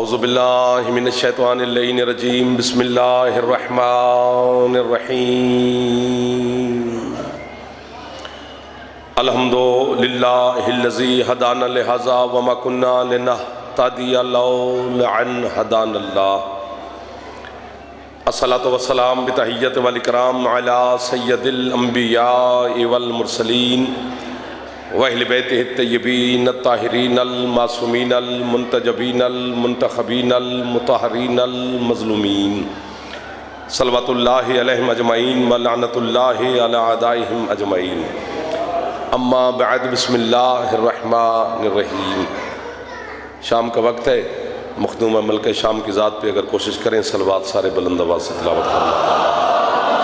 औज़ुबिल्लाहि मिनश्शैतानिर्रजीम बिस्मिल्लाहिर्रहमानिर्रहीम अल्हम्दुलिल्लाहिल्लज़ी हदाना लिहाज़ा वमा कुन्ना लिनहतदिया लौला अन हदानल्लाह। अस्सलातु वस्सलाम बितहिय्यति वल इकराम अला सय्यदिल अंबिया वल मुरसलीन व अहले बैतिहि तय्यबीन अत्ताहिरीन अल मासूमीन अल मुंतजबीन अल मुंतखबीन अल मुतहरीन अल मज़लूमीन सल्लल्लाहु अलैहिम अजमईन व लानतुल्लाहि अला अदाइहिम अजमईन। अम्मा बअद बिस्मिल्लाहिर्रहमानिर्रहीम। शाम का वक्त है, मखदूम मल्क शाम की ज़ात पे अगर कोशिश करें सलवात सारे बुलंद आवाज़ से तिलावत करना।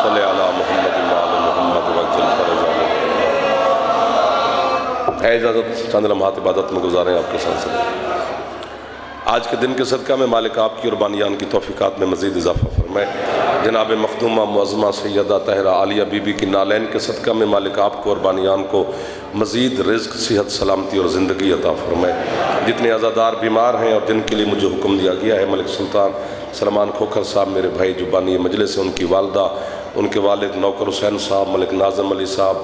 सल्ले अला मुहम्मद व आले मुहम्मद वज्जल फरज। है इजाज़त चंद लम्हात इबादत में गुजारें आपके साथ। आज के दिन के सदका में मालिक आपकी और बानियान की तौफ़ीक़ात में मज़ीद इजाफ़ा फरमाए। जनाब मखदूमा मुअज़्ज़मा सैयदा ताहिरा आलिया बीबी की नालैन के सदका में मालिक आपको और बानियान को मज़ीद रिज़्क़, सेहत, सलामती और ज़िंदगी अता फरमाए। जितने अज़ादार बीमार हैं और जिनके लिए मुझे हुक्म दिया गया है, मलिक सुल्तान सलमान खोखर साहब मेरे भाई जो बानी मजलिस है, उनकी वालदा, उनके वालिद नौकर हुसैन साहब, मलिक नाज़िम अली साहब,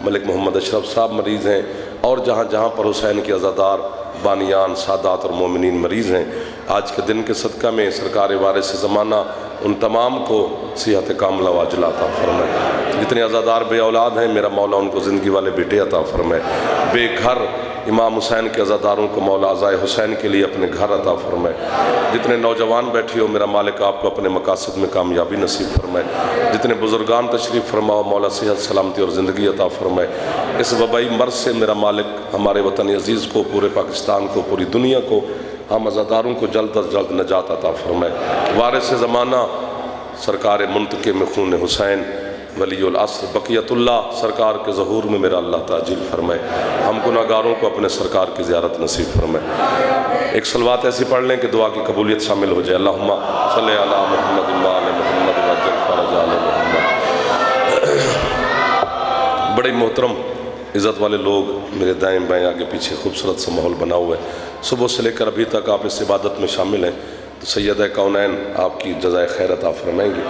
मलिक मोहम्मद अशरफ साहब मरीज़ हैं, और जहाँ जहाँ पर हुसैन के अज़ादार बानियान सादात और मोमिनीन मरीज़ हैं, आज के दिन के सदका में सरकार वारिस ज़माना उन तमाम को सेहत कामला वाजिला अता फरमाए। जितने अज़ादार बे औलाद हैं, मेरा मौला उनको ज़िंदगी वाले बेटे अता फरमाए। बेघर इमाम हुसैन के अज़ादारों को मौला अज़ाए हुसैन के लिए अपने घर अता फरमाए। जितने नौजवान बैठे हो, मेरा मालिक आपको अपने मकासद में कामयाबी नसीब फरमाए। जितने बुजुर्गान तशरीफ़ फरमाओ, मौला सेहत, सलामती और ज़िंदगी अता फरमाए। इस वबाई मर्ज़ से मेरा मालिक हमारे वतन अज़ीज़ को, पूरे पाकिस्तान को, पूरी दुनिया को, हम अज़ादारों को जल्द अज जल्द नजात अता फरमाए। वारिस ज़माना सरकार मुंतक़िम खून हुसैन वलीउल अस्र बक़ियतुल्लाह सरकार के ज़हूर में मेरा अल्लाह ताजील फरमाए। हम गुनाहगारों को अपने सरकार की ज़ियारत नसीब फरमाए। एक सलवात ऐसी पढ़ लें कि दुआ की कबूलियत शामिल हो जाए। अल्लाहुम्मा सल्लि अला मुहम्मद व आले मुहम्मद वज्जल फरज आले मुहम्मद। बड़े मोहतरम इज़्ज़त वाले लोग मेरे दाएं बाएं आगे पीछे खूबसूरत सा माहौल बना हुआ है। सुबह से लेकर अभी तक आप इस इबादत में शामिल हैं, तो सैयदा कौनैन आपकी जज़ाए खैर अता फरमाएंगी।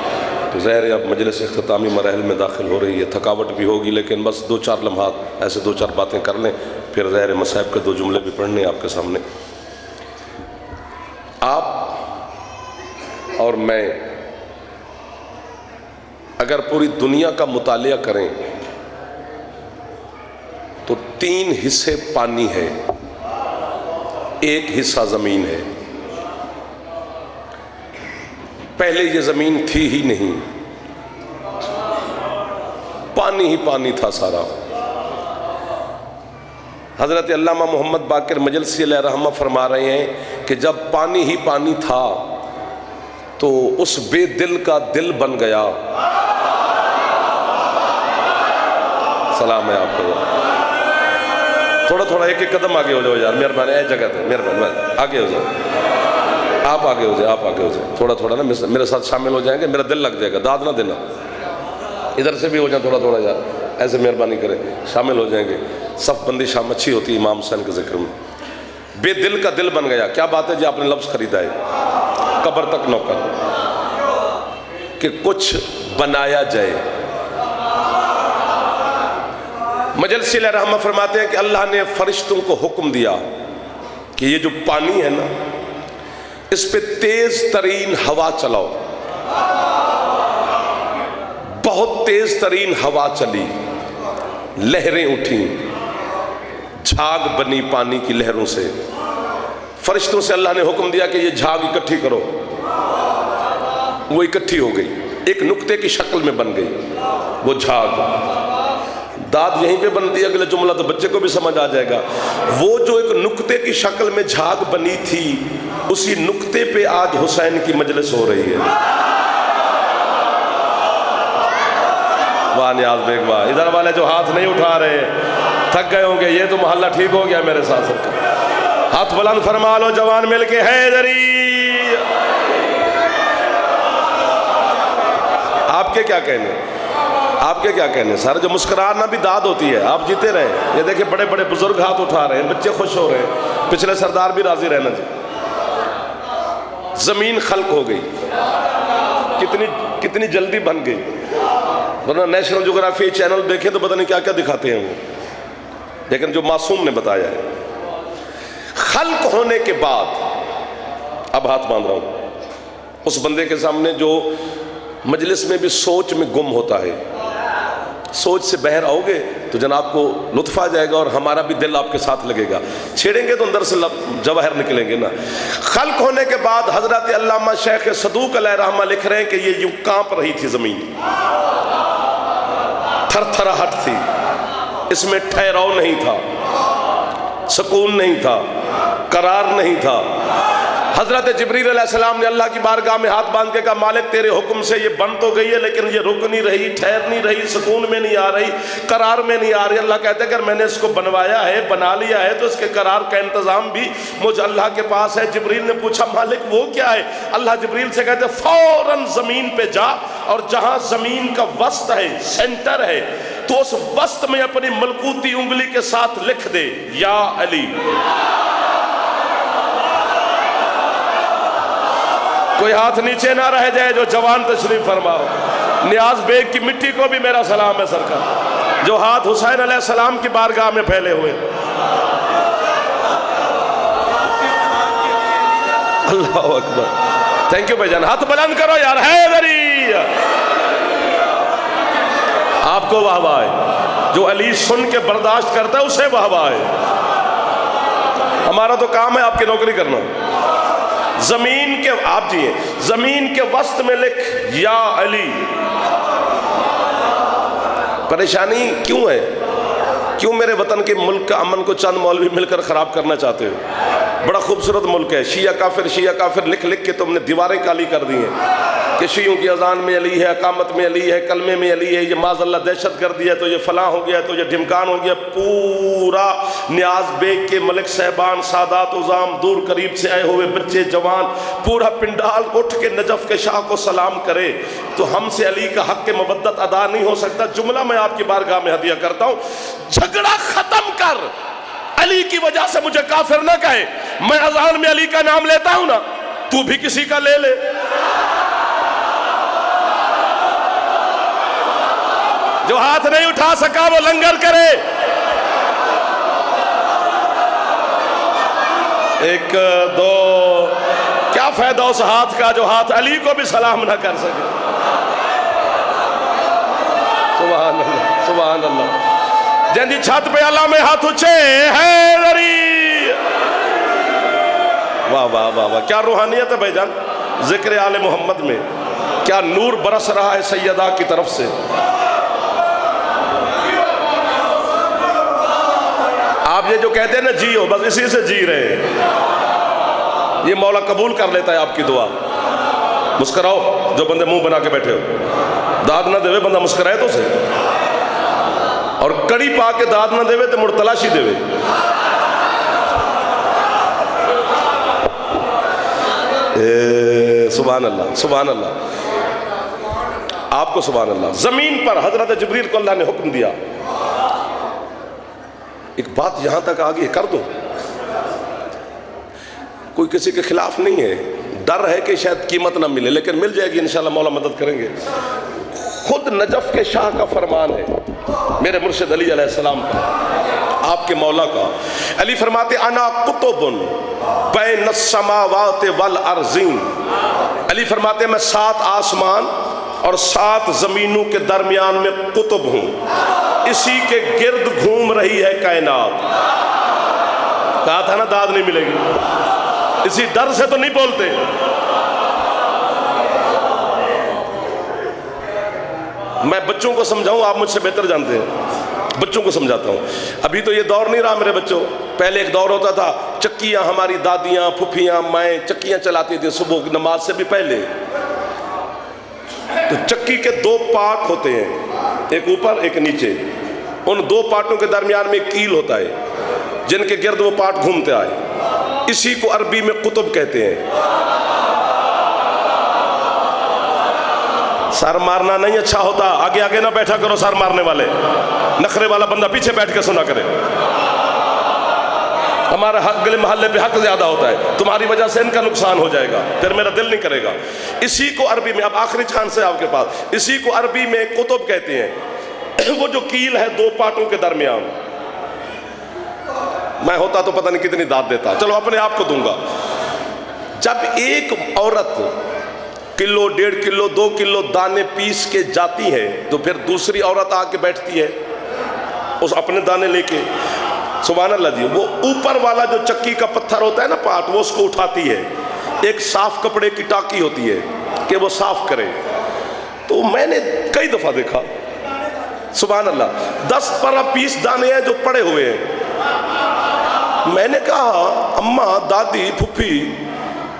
तो ज़ाहिर है अब मजलिस इख्तितामी मराहिल में दाखिल हो रही है, थकावट भी होगी, लेकिन बस 2-4 लम्हात ऐसे 2-4 बातें कर लें, फिर ज़ाहिर मसाइब के 2 जुमले भी पढ़ने आपके सामने। आप और मैं अगर पूरी दुनिया का मुतालिया करें तो 3 हिस्से पानी है, 1 हिस्सा ज़मीन है। पहले ये ज़मीन थी ही नहीं, पानी ही पानी था सारा। हज़रत अल्लामा मोहम्मद बाक़िर मजलसी अलैहि रहमा फरमा रहे हैं कि जब पानी ही पानी था तो उस बेदिल का दिल बन गया। सलाम है आपको। थोड़ा थोड़ा एक एक कदम आगे हो जाओ यार, मेहरबानी है जगह थे, मेहरबानी आगे हो जाओ, आप आगे हो जाए, आप आगे हो जाए। थोड़ा थोड़ा ना मेरे साथ शामिल हो जाएंगे, मेरा दिल लग जाएगा, दाद ना देना। इधर से भी हो जाए थोड़ा थोड़ा यार, ऐसे मेहरबानी करें, शामिल हो जाएंगे। सफ़ बंदी शाम अच्छी होती है इमाम हुसैन के जिक्र में। बेदिल का दिल बन गया, क्या बात है जी, आपने लफ्ज़ खरीदा है, कब्र तक नौकर, कि कुछ बनाया जाए। मजलिसी अलैहि रहमा फरमाते हैं कि अल्लाह ने फरिश्तों को हुक्म दिया कि ये जो पानी है ना, इस पे तेज तरीन हवा चलाओ। बहुत तेज तरीन हवा चली, लहरें उठी, झाग बनी पानी की लहरों से। फरिश्तों से अल्लाह ने हुक्म दिया कि ये झाग इकट्ठी करो। वो इकट्ठी हो गई, एक नुक्ते की शक्ल में बन गई वो झाग। दाद यहीं पे बनती है, अगला जुमला तो बच्चे को भी समझ आ जाएगा। वो जो एक नुक्ते की शक्ल में झाग बनी थी, उसी नुक्ते पे आज हुसैन की मजलिस हो रही है। वाह नियाज बेग वाह। इधर वाले जो हाथ नहीं उठा रहे थक गए होंगे, ये तो मोहल्ला ठीक हो गया मेरे साथ सबका। हाथ बुलंद फरमा लो जवान मिलके, हैदरी। आपके क्या कहने, आपके क्या कहने सर, जो मुस्कुराना भी दाद होती है। आप जीते रहे। ये देखिए बड़े बड़े बुजुर्ग हाथ उठा रहे हैं, बच्चे खुश हो रहे हैं, पिछले सरदार भी राजी रहना जी। ज़मीन खल्क हो गई, कितनी जल्दी बन गई। वरना नेशनल ज्योग्राफी चैनल देखें तो पता नहीं क्या क्या दिखाते हैं वो, लेकिन जो मासूम ने बताया है खल्क होने के बाद, अब हाथ बांध रहा हूं उस बंदे के सामने जो मजलिस में भी सोच में गुम होता है। सोच से बहर आओगे तो जनाब को लुत्फ आ जाएगा और हमारा भी दिल आपके साथ लगेगा। छेड़ेंगे तो अंदर से जवाहर निकलेंगे ना। खल्क होने के बाद हजरत अल्लामा शेख सदूक अलैहिर्रहमा लिख रहे हैं कि ये यूं कांप रही थी ज़मीन, थरथराहट थी, इसमें ठहराव नहीं था, सुकून नहीं था, करार नहीं था। हजरत जिब्रील अलैहिस्सलाम ने अल्लाह की बारगाह में हाथ बांध के कहा, मालिक तेरे हुक्म से ये बन तो गई है लेकिन ये रुक नहीं रही, ठहर नहीं रही, सुकून में नहीं आ रही, करार में नहीं आ रही। अल्लाह कहते हैं अगर मैंने इसको बनवाया है, बना लिया है, तो इसके करार का इंतजाम भी मुझ अल्लाह के पास है। जिब्रील ने पूछा मालिक वो क्या है? अल्लाह जिब्रील से कहते फौरन जमीन पे जा और जहां जमीन का वस्त है, सेंटर है, तो उस वस्त में अपनी मलकूती उंगली के साथ लिख दे या अली। कोई हाथ नीचे ना रह जाए जो जवान तशरीफ फरमाओ। नियाज बेग की मिट्टी को भी मेरा सलाम है सरकार, जो हाथ हुसैन अलैहिस्सलाम की बारगाह में फैले हुए। अल्लाह अकबर, थैंक यू भाईजान। हाथ बुलंद करो यार, हैदरी आपको वाहवा है। जो अली सुन के बर्दाश्त करता है उसे वाहवा है। हमारा तो काम है आपकी नौकरी करना। जमीन के, आप जी जमीन के वस्त में लिख या अली। परेशानी क्यों है? क्यों मेरे वतन के मुल्क का अमन को चंद मौलवी मिलकर खराब करना चाहते हो? बड़ा खूबसूरत मुल्क है, शिया काफिर लिख लिख के तुमने दीवारें काली कर दी हैं कि शियों की अजान में अली है, अकामत में अली है, कलमे में अली है, ये माज़अल्लाह दहशत कर दिया, तो ये फलां हो गया, तो ये ढिमकान हो गया। पूरा नियाज बेग के मलिक साहबान, सादात उज़ाम, दूर करीब से आए हुए बच्चे जवान, पूरा पिंडाल उठ के नजफ के शाह को सलाम करे, तो हमसे अली का हक के मवद्दत अदा नहीं हो सकता। जुमला मैं आपकी बारगाह में हदिया करता हूँ, झगड़ा खत्म कर, अली की वजह से मुझे काफिर ना कहे। मैं अजान में अली का नाम लेता हूं ना, तू भी किसी का ले ले। जो हाथ नहीं उठा सका वो लंगर करे। एक दो, क्या फायदा उस हाथ का जो हाथ अली को भी सलाम ना कर सके। सुभान अल्लाह, सुभान अल्लाह। जंदी छत पे अल्लाह में हाथ उठे हैदरी। वाह वाह वाह वाह, क्या रूहानियत है भाईजान। जिक्र आले मोहम्मद में क्या नूर बरस रहा है सैयदा की तरफ से। आप ये जो कहते हैं ना जी हो, बस इसी से जी रहे हैं। ये मौला कबूल कर लेता है आपकी दुआ। मुस्कुराओ जो बंदे मुंह बना के बैठे हो, दाद ना देवे बंदा मुस्कुराए तो से, और कड़ी पा के दाद ना देवे तो मुड़ तलाशी देवे। सुभान अल्लाह, सुभान अल्लाह, आपको सुभान अल्लाह। जमीन पर हजरत जिब्रील को अल्लाह ने हुक्म दिया, एक बात यहां तक आगे कर दो, कोई किसी के खिलाफ नहीं है, डर है कि शायद कीमत ना मिले, लेकिन मिल जाएगी इंशाल्लाह, मौला मदद करेंगे। खुद नजफ के शाह का फरमान है, मेरे मुर्शिद अली अलैहिस्सलाम का, आपके मौला का। अली फरमाते अना कुतुबुन बैन समावात वल अर्ज़ीन। अली फरमाते मैं 7 आसमान और 7 जमीनों के दरमियान में कुतुब हूं, इसी के गिर्द घूम रही है कायनात। कहा था ना दाद नहीं मिलेगी, इसी डर से तो नहीं बोलते। मैं बच्चों को समझाऊं, आप मुझसे बेहतर जानते हैं, बच्चों को समझाता हूं। अभी तो ये दौर नहीं रहा मेरे बच्चों, पहले एक दौर होता था, चक्कियां, हमारी दादियां, फुफियां, मैं चक्कियां चलाती थी सुबह की नमाज से भी पहले। तो चक्की के 2 पार्ट होते हैं, एक ऊपर एक नीचे। उन 2 पार्टों के दरमियान में एक कील होता है जिनके गिर्द वो पार्ट घूमते आए, इसी को अरबी में कुतुब कहते हैं। सर मारना नहीं अच्छा होता, आगे आगे ना बैठा करो सर मारने वाले, नखरे वाला बंदा पीछे बैठ के सुना करे। हमारा हक गले मोहल्ले पे हक ज्यादा होता है, तुम्हारी वजह से इनका नुकसान हो जाएगा, फिर मेरा दिल नहीं करेगा। इसी को अरबी में, अब आखिरी चांस है आपके पास, इसी को अरबी में कुतुब कहते हैं। वो जो कील है दो पाटों के दरमियान, मैं होता तो पता नहीं कितनी दाद देता, चलो अपने आप को दूंगा। जब एक औरत किलो 1.5 किलो 2 किलो दाने पीस के जाती है तो फिर दूसरी औरत आके बैठती है उस अपने दाने लेके, सुभान अल्लाह जी, वो ऊपर वाला जो चक्की का पत्थर होता है ना पाट, वो उसको उठाती है, एक साफ कपड़े की टाकी होती है कि वो साफ करे। तो मैंने कई दफा देखा, सुभान अल्लाह, 10-12 पीस दाने हैं जो पड़े हुए हैं। मैंने कहा अम्मा, दादी, फुफी,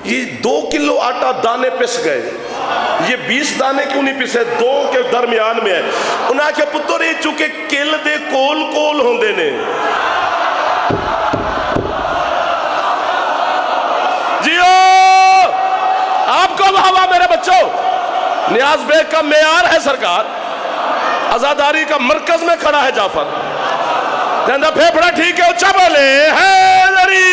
ये 2 किलो आटा दाने पिस गए, ये 20 दाने क्यों नहीं पिसे? 2 के दरमियान में है। उन्हें क्या पुत्र, ये चूंकि किल दे कोल कोल होंदे ने, जियो आपको वाहवा मेरे बच्चों। नियाज बेग का मेयार है सरकार, आजादारी का मरकज में खड़ा है जाफर, कहना फेफड़ा ठीक है, उच्चा बोले हैदरी।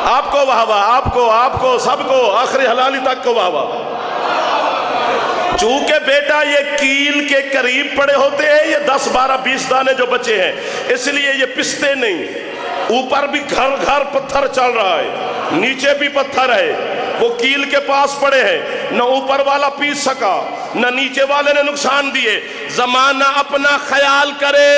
आपको वाहवा, आपको सबको आखिरी हलाली तक को वाहवा। चूंकि बेटा ये कील के करीब पड़े होते हैं, ये 10, 12, 20 दाने जो बचे हैं, इसलिए ये पिसते नहीं। ऊपर भी घर घर पत्थर चल रहा है, नीचे भी पत्थर है, वो कील के पास पड़े हैं, न ऊपर वाला पीस सका न नीचे वाले ने नुकसान दिए। जमाना अपना ख्याल करे,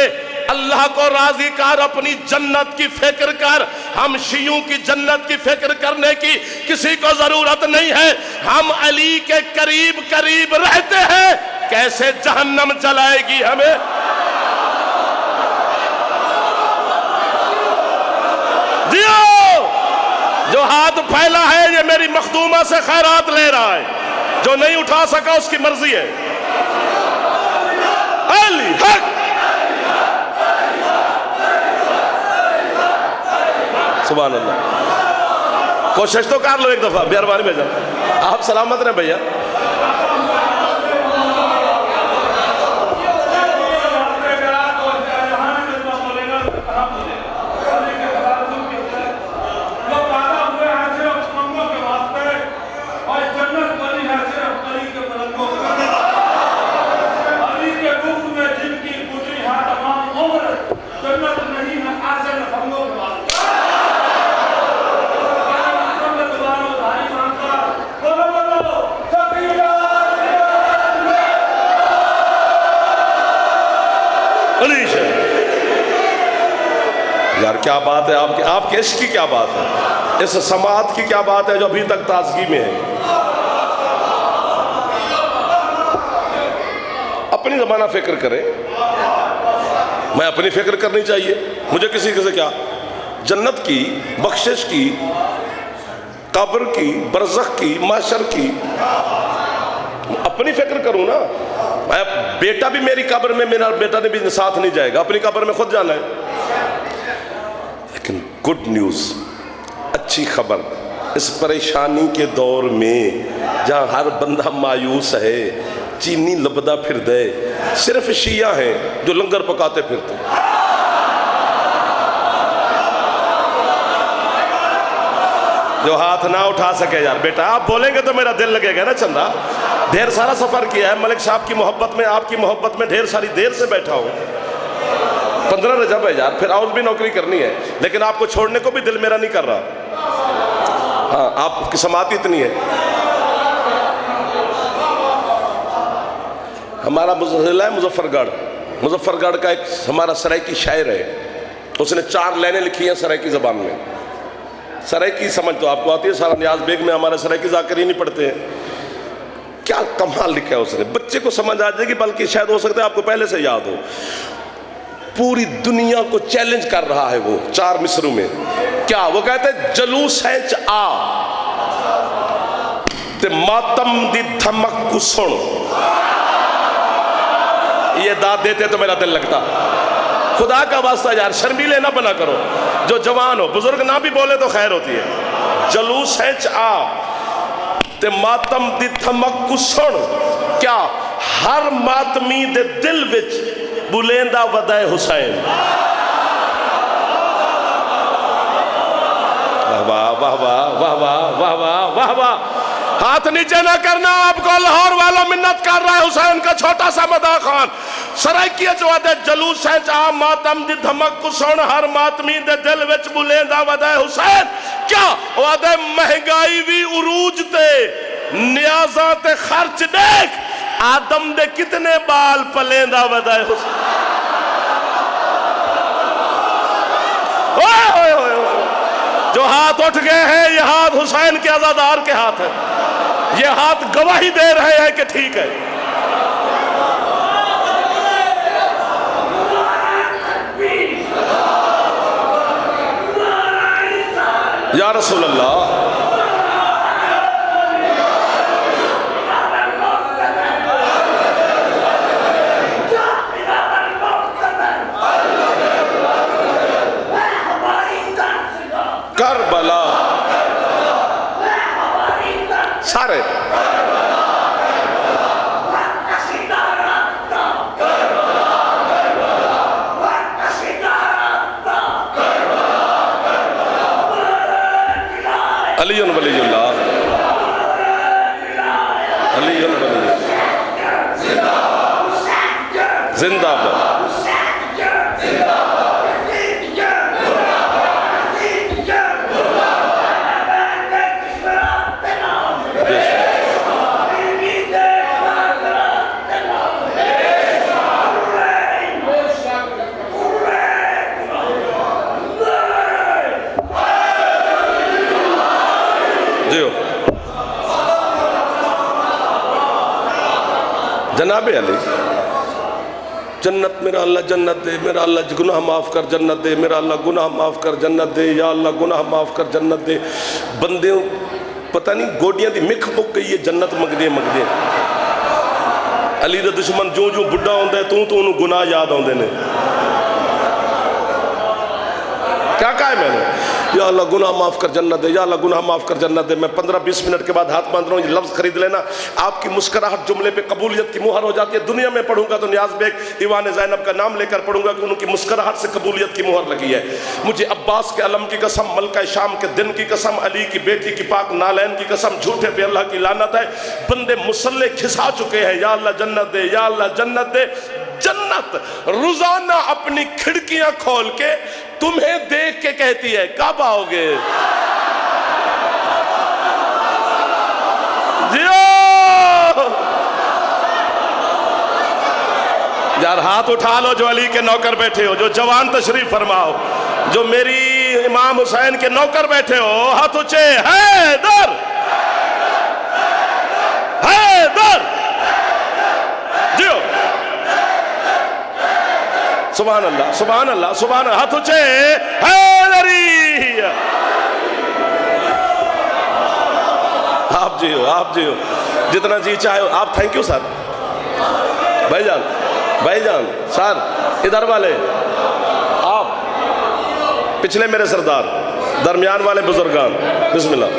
अल्लाह को राजी कर, अपनी जन्नत की फिक्र कर। हम शियों की जन्नत की फिक्र करने की किसी को जरूरत नहीं है। हम अली के करीब करीब रहते हैं, कैसे जहन्नम जलाएगी हमें। जियो, जो हाथ फैला है ये मेरी मखदूमा से खैरात ले रहा है, जो नहीं उठा सका उसकी मर्जी है। अली हक, सुभान अल्लाह। कोशिश तो कर लो एक दफा, मेहरबानी भेजा। आप सलामत रहे भैया। यार क्या बात है, आपके इश्क की क्या बात है, इस समात की क्या बात है जो अभी तक ताजगी में है। अपनी ज़माना फिक्र करें, मैं अपनी फिक्र करनी चाहिए, मुझे किसी से क्या। जन्नत की, बख्शिश की, कब्र की, बरज़ख की, माशर की, अपनी फिक्र करूं ना। मैं बेटा भी मेरी कब्र में, मेरा बेटा ने भी साथ नहीं जाएगा, अपनी कब्र में खुद जाना है। लेकिन गुड न्यूज़, अच्छी खबर, इस परेशानी के दौर में जहाँ हर बंदा मायूस है, चीनी लबदा फिर दे, सिर्फ शिया हैं जो लंगर पकाते फिरते। जो हाथ ना उठा सके, यार बेटा आप बोलेंगे तो मेरा दिल लगेगा ना चंदा। ढेर सारा सफर किया है मलिक साहब की मोहब्बत में, आपकी मोहब्बत में ढेर सारी देर से बैठा हूँ। 15 रजब है यार, फिर और भी नौकरी करनी है, लेकिन आपको छोड़ने को भी दिल मेरा नहीं कर रहा। हाँ, आपकी समात इतनी है। हमारा जिला है मुजफ्फरगढ़, मुजफ्फरगढ़ का एक हमारा सराइकी शायर है, उसने 4 लाइनें लिखी हैं सराइकी ज़बान में। सराइकी समझ तो आपको आती है, सारा नियाज बेग में हमारे सराइकी जाकर ही नहीं पढ़ते हैं। क्या कमाल लिखा है उसने, बच्चे को समझ आ जाएगी, बल्कि शायद हो सकता है आपको पहले से याद हो। पूरी दुनिया को चैलेंज कर रहा है वो 4 मिसरों में। क्या वो कहते हैं, जलूस है आ ते मातम दी धमक को सुन। ये दाद देते तो मेरा दिल लगता। खुदा का वास्ता यार, शर्मीले ना बना करो, जो जवान हो, बुजुर्ग ना भी बोले तो खैर होती है। जलूस है आ ते मातम दी धमक को सुन। क्या हर मातमी दे दिल विच बुलेंदा वदय हुसैन। वाह वाह वाह वाह वाह वाह वाह वाह वाह। हाथ नीचे ना करना, आपको लाहौर वालों मिन्नत कर रहा है। हुसैन का छोटा सा मदा खान सराइकिया चवादे जलूस है जहां मातम दी धमक को सुन हर मातमी दे दिल विच बुलेंदा वदय हुसैन। क्या वादे महंगाई भी उरूज ते न्याजा ते खर्च देख आदम दे कितने बाल पलेंदा वदय हुसैन। ओए ओए ओए जो हाथ उठ गए हैं ये हाथ हुसैन के आजादार के हाथ है। ये हाथ गवाही दे रहे हैं कि ठीक है। या रसूल अल्लाह। करबला सारे अलीयुन वलीयुल्लाह अलीयुन वलीयुल्लाह जिंदाबाद। जनाबे अली जन्नत मेरा अल्लाह जन्नत दे, मेरा अल्लाह गुनाह माफ़ कर जन्नत दे, मेरा अल्लाह गुनाह माफ़ कर जन्नत दे, या अल्लाह गुनाह माफ़ कर जन्नत दे। बंदे पता नहीं गोडियां दी मिख मुक गई है जन्नत मंगदे मंगदे। अली दा दुश्मन जो जो बुढ़ा होंदा है तू तो उन्होंने गुनाह याद आते हैं। क्या कहा है मैंने? या अल्लाह गुनाह माफ़ कर जन्नत दे, या अल्लाह गुनाह माफ़ कर जन्नत दे। मैं 15-20 मिनट के बाद हाथ बांध रहा हूँ, ये लफ्ज़ खरीद लेना। आपकी मुस्कुराहट जुमले पे कबूलियत की मुहर हो जाती है। दुनिया में पढ़ूंगा तो नियाज़ बेग ईवान ज़ैनब का नाम लेकर पढ़ूंगा कि उनकी मुस्कुराहट से कबूलियत की मुहर लगी है। मुझे अब्बास के अलम की कसम, मलका शाम के दिन की कसम, अली की बेटी की पाक नालैन की कसम, झूठे पे अल्लाह की लानत है। बंदे मुसल्ले खिसा चुके हैं, या अल्लाह जन्नत दे, या अल्लाह जन्नत दे। जन्नत रोजाना अपनी खिड़कियां खोल के तुम्हें देख के कहती है कब आओगे। जियो यार, हाथ उठा लो जो अली के नौकर बैठे हो, जो जवान तशरीफ फरमाओ, जो मेरी इमाम हुसैन के नौकर बैठे हो, हाथ ऊंचे। हैदर हैदर जियो। सुभान अल्लाह सुभान अल्लाह सुभान अल्लाह। हाथ ऊंचे। हैदरी आप जियो आप जियो जितना जी चाहे आप। Thank you sir. भाईजान भाईजान सर इधर वाले आप, पिछले मेरे सरदार, दरमियान वाले बुजुर्गान, बिस्मिल्लाह।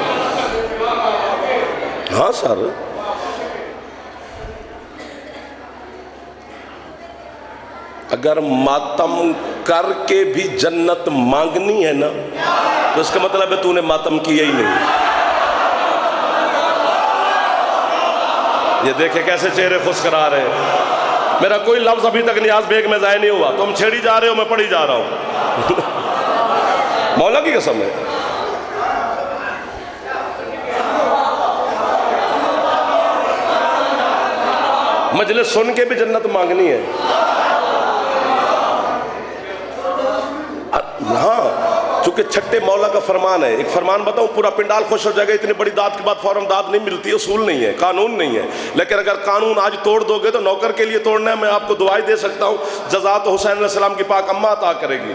हाँ सर, अगर मातम करके भी जन्नत मांगनी है ना तो इसका मतलब है तूने मातम किया ही नहीं। ये देखे कैसे चेहरे खुश करा रहे हैं। मेरा कोई लफ्ज अभी तक नियाज बेग में जाया नहीं हुआ। तुम छेड़ी जा रहे हो, मैं पढ़ी जा रहा हूं। मौला की कसम है। मजलिस सुन के भी जन्नत मांगनी है। हाँ, चूंकि छठे मौला का फरमान है। एक फरमान बताऊं, पूरा पिंडाल खुश हो जाएगा। इतनी बड़ी दाद के बाद फौरन दाद नहीं मिलती, उसूल नहीं है, कानून नहीं है। लेकिन अगर कानून आज तोड़ दोगे तो नौकर के लिए तोड़ना है। मैं आपको दुआई दे सकता हूं, जज़ा तो हुसैन अलैहिस्सलाम की पाक अम्मा अता करेगी।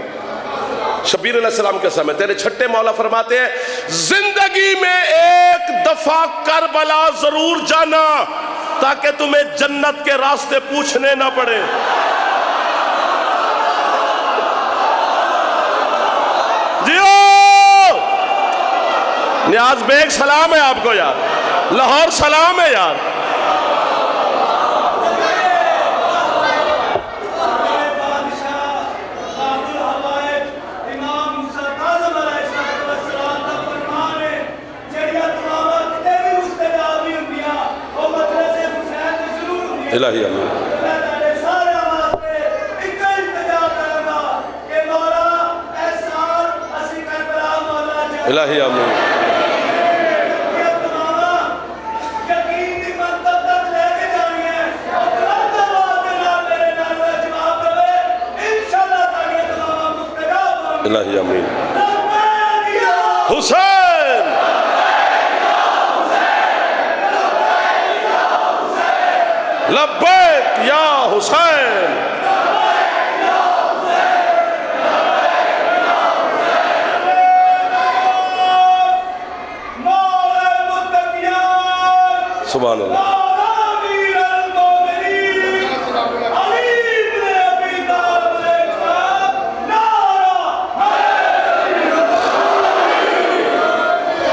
शबीर अलैहिस्सलाम के समय तेरे छठे मौला फरमाते हैं, जिंदगी में एक दफा करबला जरूर जाना ताकि तुम्हें जन्नत के रास्ते पूछने ना पड़े। नियाज बेग सलाम है आपको यार, लाहौर सलाम है यार। इलाही आमीन। इलाही आमीन। इलाही आमीन। हुसैन लब्बैक या हुसैन। सुभान अल्लाह।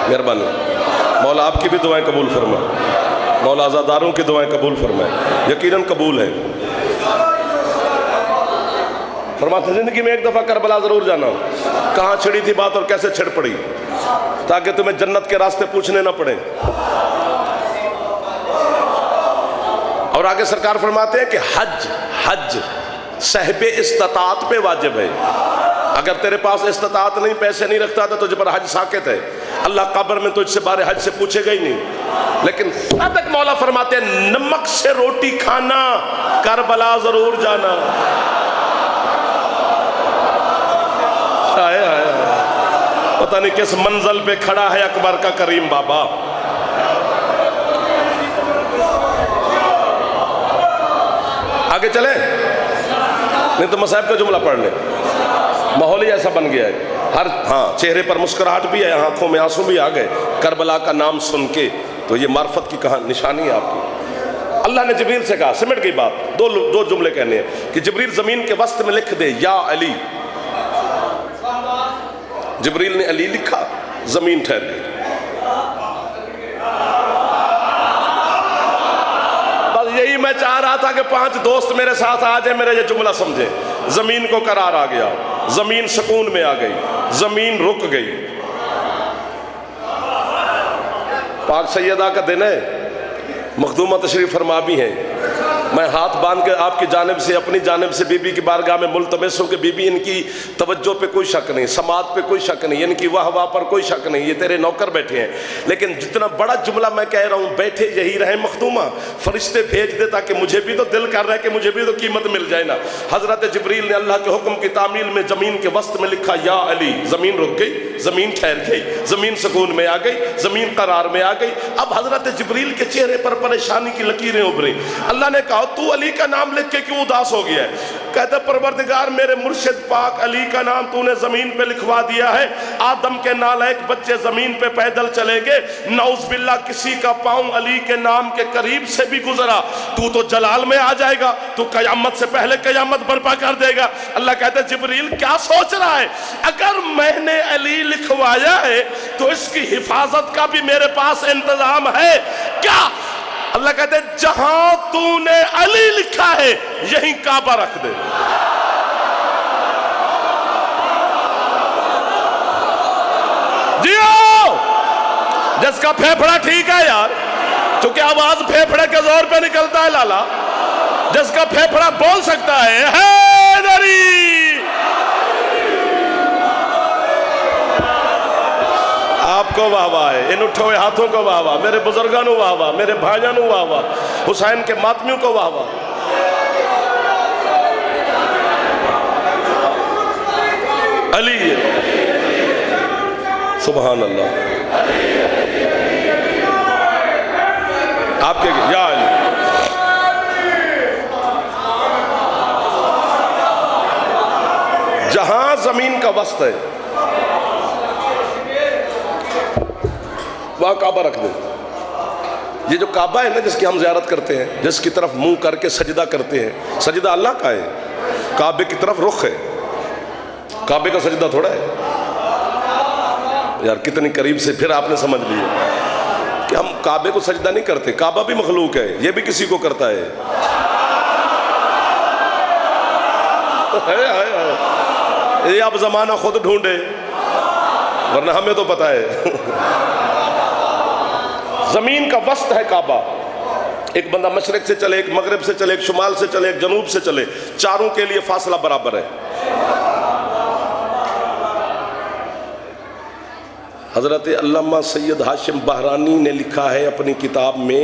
मेहरबानी मौला आपकी भी दुआएं कबूल फरमाए, मौला आज़ादारों की दुआएं कबूल फरमाए, यकीनन कबूल है। फरमाते जिंदगी में एक दफ़ा करबला ज़रूर जाना। कहाँ छिड़ी थी बात और कैसे छिड़ पड़ी, ताकि तुम्हें जन्नत के रास्ते पूछने ना पड़े। और आगे सरकार फरमाते हैं कि हज सहबे इस्तात पे वाजिब है। अगर तेरे पास इस्तात नहीं, पैसे नहीं रखता था, तुझे पर हज साकित है। अल्लाह कब्र में तुझसे बारे हज से पूछेगा ही नहीं। लेकिन सादक मौला फरमाते हैं नमक से रोटी खाना, करबला जरूर जाना। आए आए पता नहीं किस मंजिल पे खड़ा है अकबर का करीम बाबा। आगे चले नहीं तो मसाइब का जुमला पढ़ ले। माहौल ही ऐसा बन गया है, हर चेहरे पर मुस्कुराहट भी है, आंखों में आंसू भी आ गए करबला का नाम सुन के। तो ये मार्फत की कहानी निशानी है आपकी। अल्लाह ने जिब्रील से कहा, सिमट गई बात, दो जुमले कहने हैं कि जिब्रील जमीन के वस्त में लिख दे या अली। जिब्रील ने अली लिखा, जमीन ठहर गई। बस यही मैं चाह रहा था कि 5 दोस्त मेरे साथ आ जाए, मेरा ये जुमला समझे। जमीन को करार आ गया, जमीन सुकून में आ गई, जमीन रुक गई। पाक सैयदा का दिन है, मखदूमा तशरीफ फरमा भी हैं। मैं हाथ बांध कर आपकी जानिब से, अपनी जानिब से बीबी की बारगाह में मुल्तमस हूँ कि बीबी इनकी तवज्जो पे कोई शक नहीं, समात पे कोई शक नहीं, इनकी वाह वाह पर कोई शक नहीं, ये तेरे नौकर बैठे हैं। लेकिन जितना बड़ा जुमला मैं कह रहा हूँ, बैठे यही रहे मखदूमा, फरिश्ते भेज दे ताकि मुझे भी तो दिल कर रहा है कि मुझे भी तो कीमत मिल जाए ना। हजरत जिब्रील ने अल्लाह के हुक्म की तामील में जमीन के वस्त में लिखा या अली। जमीन रुक गई, जमीन ठहर गई, जमीन सुकून में आ गई, जमीन करार में आ गई। अब हजरत जिब्रील के चेहरे पर परेशानी की लकीरें उभरी। अल्लाह ने कहा तू अली का नाम लिख के क्यों उदास हो गया है? कहते परवरदिगार मेरे मुर्शिद पाक अली का नाम तूने जमीन पे लिखवा दिया है। आदम के नालायक बच्चे जमीन पे पैदल चलेंगे, नौज बिल्ला किसी का पांव अली के नाम के करीब से भी गुजरा तू तो जलाल में आ जाएगा, तू कयामत से पहले कयामत बर्पा कर देगा। अल्लाह कहते जिब्रील क्या सोच रहा है? अगर मैंने अली लिखवाया है तो इसकी हिफाजत का भी मेरे पास इंतजाम है क्या? अल्लाह कहते जहां तूने अली लिखा है यहीं काबा रख दे। जियो जिसका फेफड़ा ठीक है यार, क्योंकि आवाज फेफड़े के जोर पे निकलता है लाला। जिसका फेफड़ा बोल सकता है हैदरी। आपको वाह वाह है, इन उठे हुए हाथों को वाह वाह, मेरे बुजुर्गों को वाह वाह, मेरे भाइयों को वाह वाह, हुसैन के मातमियों को वाह वाह। अली सुभान अल्लाह। आपके या अली जहां जमीन का वस्त है वहां काबा रख दे। ये जो काबा है ना जिसकी हम ज़ियारत करते हैं, जिसकी तरफ मुंह करके सजदा करते हैं, सजदा अल्लाह का है, काबे की तरफ रुख है। काबे का सजदा थोड़ा है यार, कितनी करीब से फिर आपने समझ लिया कि हम काबे को सजदा नहीं करते। काबा भी मखलूक है, ये भी किसी को करता है। ये अब जमाना खुद ढूंढे, वरना हमें तो पता है। जमीन का वस्त है काबा, एक बंदा मशरिक से चले, एक मगरिब से चले, एक शुमाल से चले, एक जनूब से चले, चारों के लिए फासला बराबर है। हज़रत अल्लामा सैयद हाशिम बहरानी ने लिखा है अपनी किताब में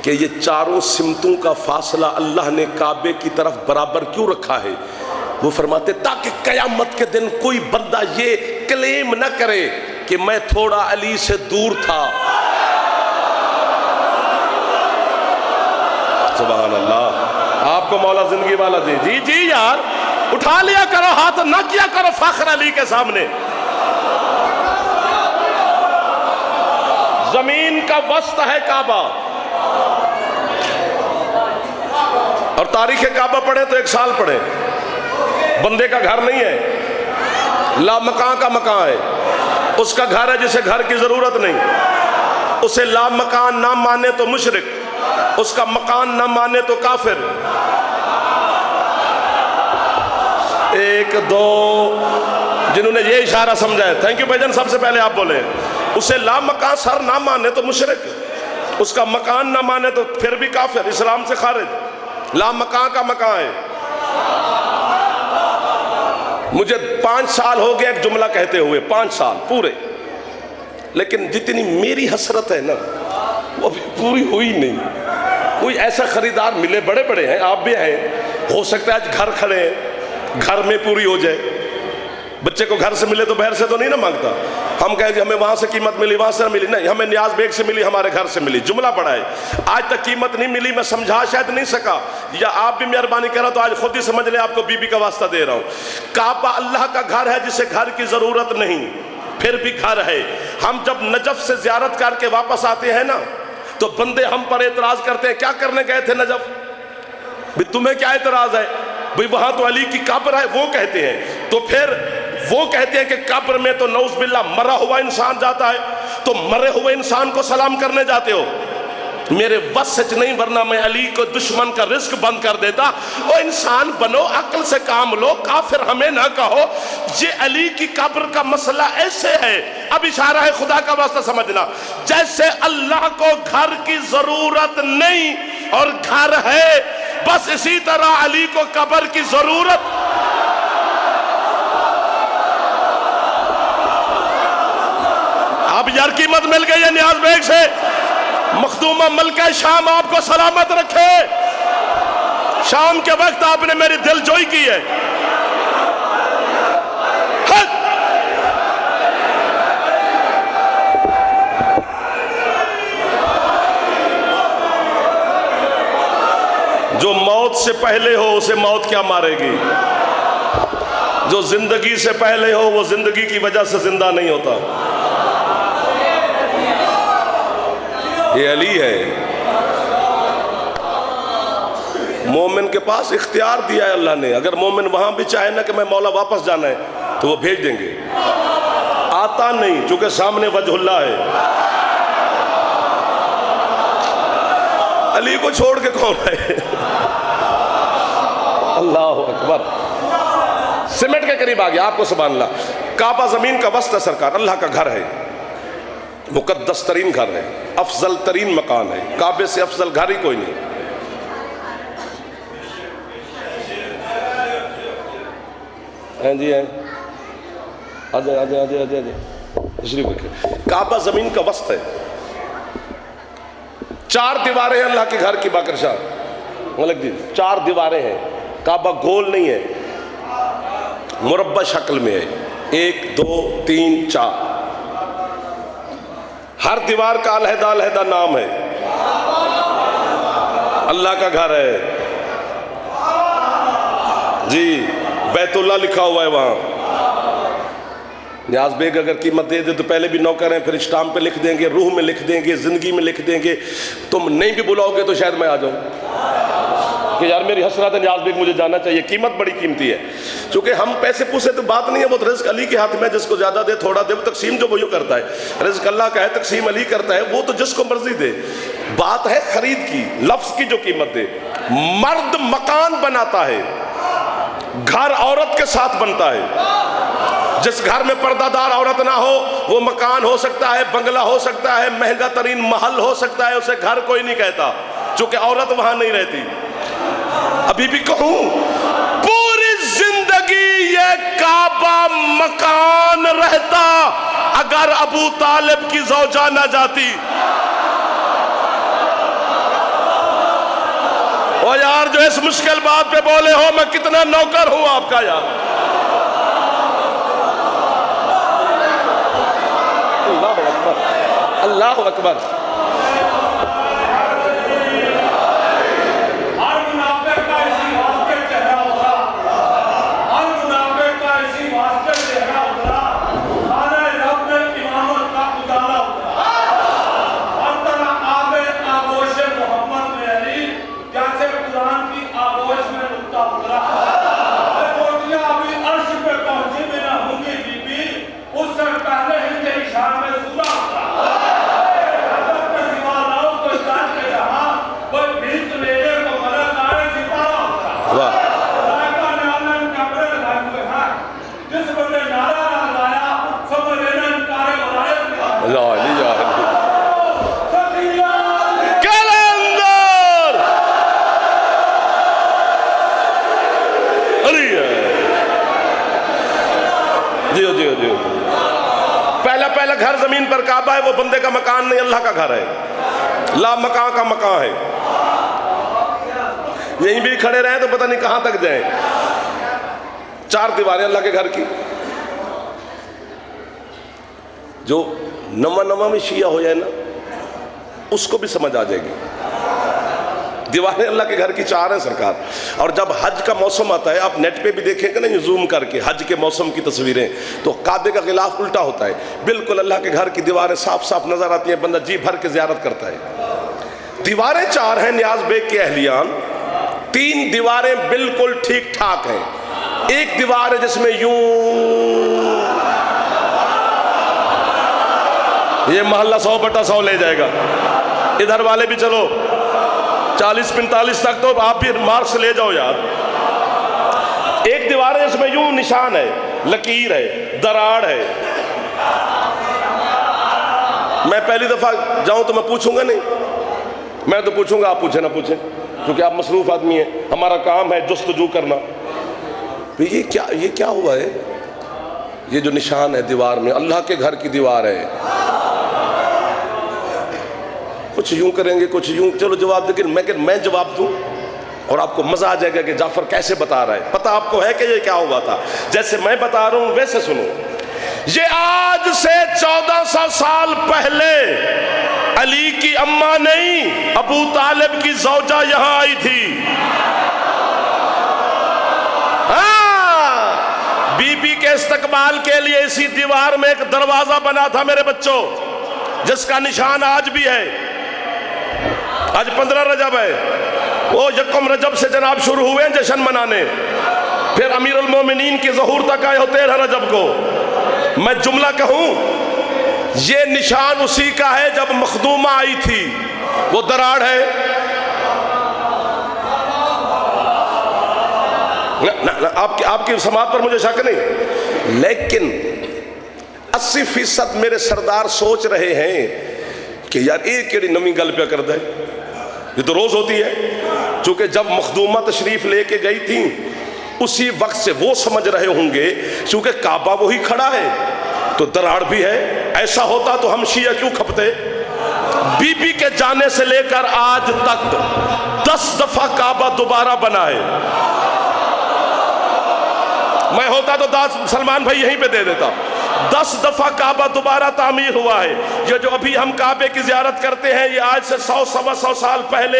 कि ये चारों सिमतों का फासला अल्लाह ने काबे की तरफ बराबर क्यों रखा है। वो फरमाते ताकि क़यामत के दिन कोई बंदा ये क्लेम न करे कि मैं थोड़ा अली से दूर था। सुभान अल्लाह, आपको मौला जिंदगी वाला दे। जी जी यार, उठा लिया करो हाथ, ना किया करो फख्र अली के सामने। जमीन का वस्त है काबा, और तारीख काबा पढ़े तो 1 साल पढ़े। बंदे का घर नहीं है, ला मकान का मकान है। उसका घर है जिसे घर की जरूरत नहीं। उसे ला मकान ना माने तो मुशरिक, उसका मकान ना माने तो काफिर। 1 2 जिन्होंने ये इशारा समझा है, थैंक यू भाईजान, सबसे पहले आप बोले। उसे ला मकान सर ना माने तो मुशरिक, उसका मकान ना माने तो फिर भी काफिर, इस्लाम से खारिज। ला मकान का मकान है। मुझे 5 साल हो गए एक जुमला कहते हुए, 5 साल पूरे, लेकिन जितनी मेरी हसरत है ना वो भी पूरी हुई नहीं। कोई ऐसा खरीदार मिले, बड़े बड़े हैं, आप भी हैं, हो सकता है आज घर खड़े हैं, घर में पूरी हो जाए। बच्चे को घर से मिले तो बाहर से तो नहीं ना मांगता। हम कहेंगे हमें वहां से कीमत मिली, वहां से मिली, नहीं, हमें नियाज बेग से मिली, हमारे घर से मिली। जुमला पड़ा है, आज तक कीमत नहीं मिली। मैं समझा शायद नहीं सका, या आप भी मेहरबानी करो तो आज खुद ही समझ ले, आपको बीबी का वास्ता दे रहा हूं। काबा अल्लाह का घर है जिसे घर की जरूरत नहीं, फिर भी घर है। हम जब नजफ से जियारत करके वापस आते हैं ना, तो बंदे हम पर एतराज करते हैं, क्या करने गए थे नजफ, भी तुम्हें क्या एतराज है, भाई वहां तो अली की कब्र है, वो कहते हैं। तो फिर वो कहते हैं कि कब्र में तो नौज बिल्ला मरा हुआ इंसान जाता है, तो मरे हुए इंसान को सलाम करने जाते हो। मेरे बस सच नहीं, वरना मैं अली को दुश्मन का रिस्क बंद कर देता। ओ इंसान बनो, अक्ल से काम लो, काफिर हमें ना कहो। ये अली की कब्र का मसला ऐसे है, अब इशारा है, खुदा का वास्ता समझना, जैसे अल्लाह को घर की जरूरत नहीं और घर है, बस इसी तरह अली को कब्र की जरूरत। अब यार कीमत मिल गई है नियाज बेग से। मखदूमा मलका शाम आपको सलामत रखे। शाम के वक्त आपने मेरी दिलजोई की है। जो मौत से पहले हो उसे मौत क्या मारेगी, जो जिंदगी से पहले हो वो जिंदगी की वजह से जिंदा नहीं होता। ये अली है। मोमिन के पास इख्तियार दिया है अल्लाह ने। अगर मोमिन वहां भी चाहे ना कि मैं मौला वापस जाना है, तो वो भेज देंगे। आता नहीं, चूंकि सामने वजहुल्लाह है। अली को छोड़ के कौन है? अल्लाह अकबर। सिमट के करीब आ गया आपको सुभान अल्लाह। काबा जमीन का वस्त है सरकार, अल्लाह का घर है, मुकद्दस तरीन घर है, अफजल तरीन मकान है। काबे से अफजल घर ही कोई नहीं। हैं जी हैं, आजे आजे आजे आजे आजे तशरीफ रखिए। काबा जमीन का वस्त है, 4 दीवारें हैं अल्लाह के घर की। बाकर शाह मलिक जी, 4 दीवारें हैं। काबा गोल नहीं है, मुरब्बा शक्ल में है। 1 2 3 4, हर दीवार का अलहदा अलहदा नाम है। अल्लाह का घर है जी, बैतुल्ला लिखा हुआ है वहां। नियाज बेग अगर कीमत दे दे तो पहले भी नौकर हैं, फिर स्टाम्प पे लिख देंगे, रूह में लिख देंगे, जिंदगी में लिख देंगे। तुम नहीं भी बुलाओगे तो शायद मैं आ जाऊं कि यार मेरी हसरत है, नियाज बेग मुझे जाना चाहिए। कीमत बड़ी कीमती है। चूंकि हम पैसे पूछे तो बात नहीं है, वो तो रिज़्क़ अली के हाथ में, जिसको ज्यादा दे थोड़ा दे, वो तकसीम जो वो करता है। रिज़्क़ अल्लाह का है, तकसीम अली करता है, वो तो जिसको मर्जी दे। बात है खरीद की, लफ्ज की जो कीमत दे। मर्द मकान बनाता है, घर औरत के साथ बनता है। जिस घर में पर्दादार औरत ना हो वो मकान हो सकता है, बंगला हो सकता है, महंगा तरीन महल हो सकता है, उसे घर कोई नहीं कहता। चूंकि औरत वहां नहीं रहती। अभी भी कहूं, पूरी जिंदगी ये काबा मकान रहता अगर अबू तालिब की ज़ौजा न जाती। और यार जो इस मुश्किल बात पे बोले हो, मैं कितना नौकर हूं आपका यार। अल्लाह अकबर, अल्लाह अकबर। पहला घर जमीन पर काबा है, वो बंदे का मकान नहीं, अल्लाह का घर है। ला मकान का मकान है। यहीं भी खड़े रहे तो पता नहीं कहां तक जाएं। 4 दीवारें अल्लाह के घर की। जो नवा में शिया हो जाए ना, उसको भी समझ आ जाएगी। दीवारें अल्लाह के घर की 4 हैं सरकार। और जब हज का मौसम आता है, आप नेट पे भी देखेंगे ना, ये जूम करके हज के मौसम की तस्वीरें, तो काबे का गिलाफ उल्टा होता है। बिल्कुल अल्लाह के घर की दीवारें साफ साफ नजर आती हैं, बंदा जी भर के ज़ियारत करता है। दीवारें 4 हैं नियाज बेग के अहलियान। 3 दीवारें बिल्कुल ठीक ठाक हैं। एक दीवार है जिसमें यूं, ये मोहल्ला 100/100 ले जाएगा। इधर वाले भी चलो 40-45 तक तो आप भी मार्क्स ले जाओ यार। एक दीवार है इसमें यूं निशान है, लकीर है, दरार है। मैं पहली दफा जाऊं तो मैं पूछूंगा नहीं, मैं तो पूछूंगा, आप पूछे ना पूछे, क्योंकि आप मसरूफ आदमी हैं। हमारा काम है जुस्तजू करना। तो ये क्या हुआ है? ये जो निशान है दीवार में, अल्लाह के घर की दीवार है। कुछ यूं करेंगे, कुछ यूं, चलो जवाब, लेकिन मैं जवाब दूं और आपको मजा आ जाएगा कि जाफर कैसे बता रहा है। पता आपको है कि ये क्या हुआ था? जैसे मैं बता रहा हूं वैसे सुनो। ये आज से 1400 साल पहले अली की अम्मा नहीं, अबू तालिब की ज़ौजा यहां आई थी। हाँ, बीबी के इस्तकबाल के लिए इसी दीवार में एक दरवाजा बना था मेरे बच्चों, जिसका निशान आज भी है। आज 15 रजब है, वो यकम रजब से जनाब शुरू हुए जश्न मनाने, फिर अमीरुल मोमिनीन की ज़हूर तक आए हो 13 रजब को। मैं जुमला कहूं, ये निशान उसी का है जब मखदूमा आई थी। वो दराड़ है ना, आपकी समात पर मुझे शक नहीं, लेकिन 80% मेरे सरदार सोच रहे हैं कि यार एक केड़ी नवी गल पे कर दे। ये तो रोज होती है। चूंकि जब मखदूमा तशरीफ लेके गई थी उसी वक्त से वो समझ रहे होंगे, चूंकि काबा वही खड़ा है तो दराड़ भी है। ऐसा होता तो हम शिया क्यों खपते? बीबी के जाने से लेकर आज तक 10 दफा काबा दोबारा बना है। मैं होता तो 10 सलमान भाई यहीं पे दे देता। 10 दफा काबा दोबारा तामीर हुआ है। ये जो अभी हम काबे की ज़ियारत करते हैं, ये आज से 100-125 साल पहले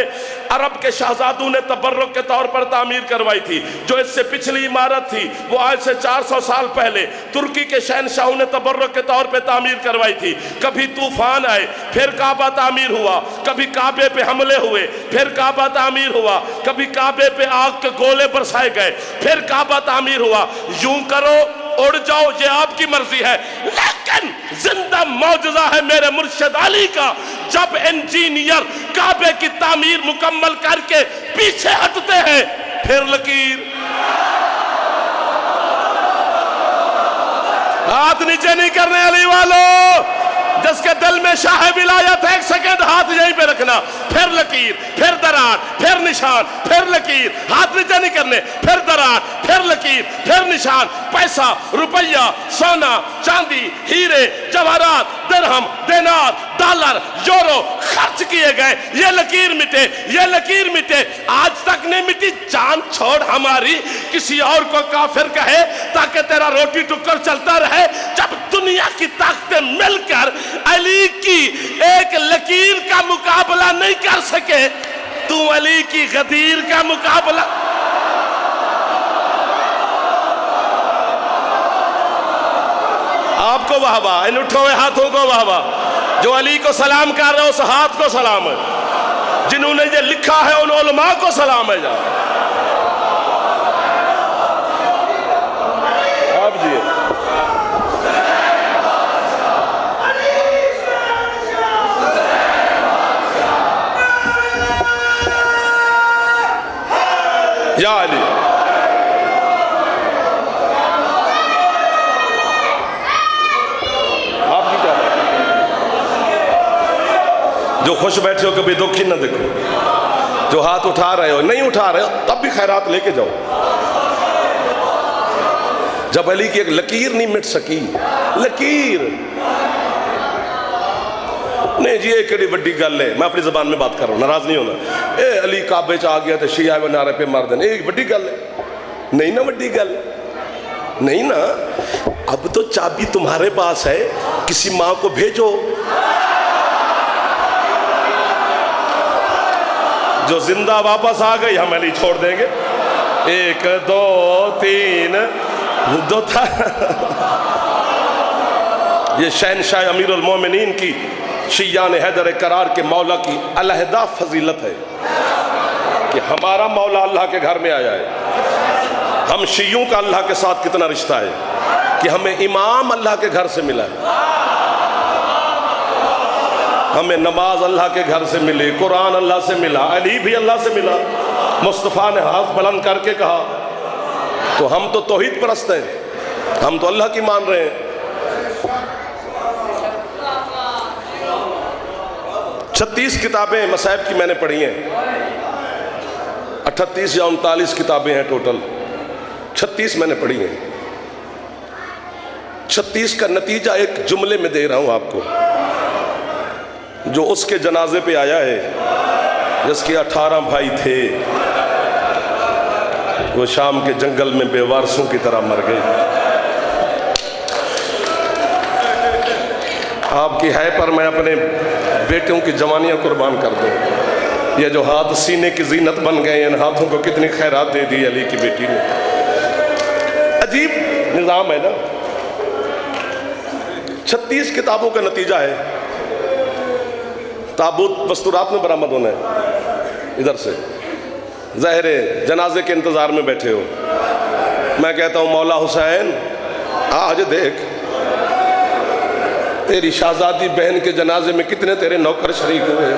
अरब के शहजादों ने तबर्रुक के तौर पर तामीर करवाई थी। जो इससे पिछली इमारत थी वो आज से 400 साल पहले तुर्की के शहनशाहों ने तबर्रुक के तौर पर तामीर करवाई थी। कभी तूफान आए फिर काबा तामीर हुआ, कभी काबे पे हमले हुए फिर काबा तामीर हुआ, कभी काबे पे आग के गोले बरसाए गए फिर काबा तामीर हुआ। यूं करो उड़ जाओ, ये आपकी मर्जी है, लेकिन जिंदा मौजूदा है मेरे मुर्शिद अली का। जब इंजीनियर काबे की तामीर मुकम्मल करके पीछे हटते हैं फिर लकीर। हाथ नीचे नहीं करने अली वालों, जिसके दिल में शाह विलायत है, एक सेकंड हाथ यहीं पे रखना, फिर लकीर, फिर दरार, फिर निशान, फिर लकीर, हाथ नीचे नहीं करने, फिर दरार, फिर लकीर, फिर निशान। पैसा, रुपया, सोना, चांदी, हीरे, जवाहरात, दिरहम, दिनार, डॉलर, यूरो खर्च किए गए, ये लकीर मिटे, ये लकीर मिटे। आज तक नहीं मिटी। जान छोड़ हमारी किसी और को काफिर कहे ताकि तेरा रोटी टुक्कर चलता रहे। जब दुनिया की ताकतें मिलकर अली की एक लकीर का मुकाबला नहीं कर सके, तू अली की गदीर का मुकाबला। आपको वाहवा, इन उठे हुए हाथों को वाहवा। जो अली को सलाम कर रहे हो उस हाथ को सलाम है, जिन्होंने ये लिखा है उन उलमा को सलाम है। जा आप जी या अली। जो खुश बैठे हो कभी दुखी ना देखो, जो हाथ उठा रहे हो नहीं उठा रहे हो तब भी खैरात लेके जाओ। जब अली की एक लकीर नहीं मिट सकी, लकीर नहीं जी, ये केड़ी बड़ी गल है। मैं अपनी जबान में बात कर रहा हूं, नाराज नहीं होना। ए अली काबे च आ गया तो शिया व नारे पे मार देने, एक बड़ी गल है? नहीं ना, बड़ी गल नहीं ना। अब तो चाबी तुम्हारे पास है, किसी माँ को भेजो जो जिंदा वापस आ गई, हम अली छोड़ देंगे। 1 2 3 दो था। ये शहनशाह अमीरुल मोमिनीन की शियान हैदर करार के मौला की अलहदा फजीलत है कि हमारा मौला अल्लाह के घर में आया है। हम शियों का अल्लाह के साथ कितना रिश्ता है कि हमें इमाम अल्लाह के घर से मिला है, हमें नमाज अल्लाह के घर से मिली, कुरान अल्लाह से मिला, अली भी अल्लाह से मिला। मुस्तफ़ा ने हाथ बुलंद करके कहा, तो हम तो तौहीद परस्त हैं, हम तो अल्लाह की मान रहे हैं। 36 किताबें मसाइब की मैंने पढ़ी हैं, 38 या 39 किताबें हैं टोटल, 36 मैंने पढ़ी हैं। 36 का नतीजा एक जुमले में दे रहा हूं आपको। जो उसके जनाजे पे आया है जिसके 18 भाई थे, वो शाम के जंगल में बेवारसों की तरह मर गए। आपकी है पर मैं अपने बेटों की जवानियां कुर्बान कर दूं। ये जो हाथ सीने की जीनत बन गए, इन हाथों को कितनी खैरात दे दी अली की बेटी ने। अजीब निज़ाम है ना। 36 किताबों का नतीजा है। ताबूत मस्तूरात में बरामद होना है इधर से, ज़ाहिर जनाजे के इंतज़ार में बैठे हो। मैं कहता हूँ मौला हुसैन आज देख, तेरी शाहजादी बहन के जनाजे में कितने तेरे नौकर शरीक हुए।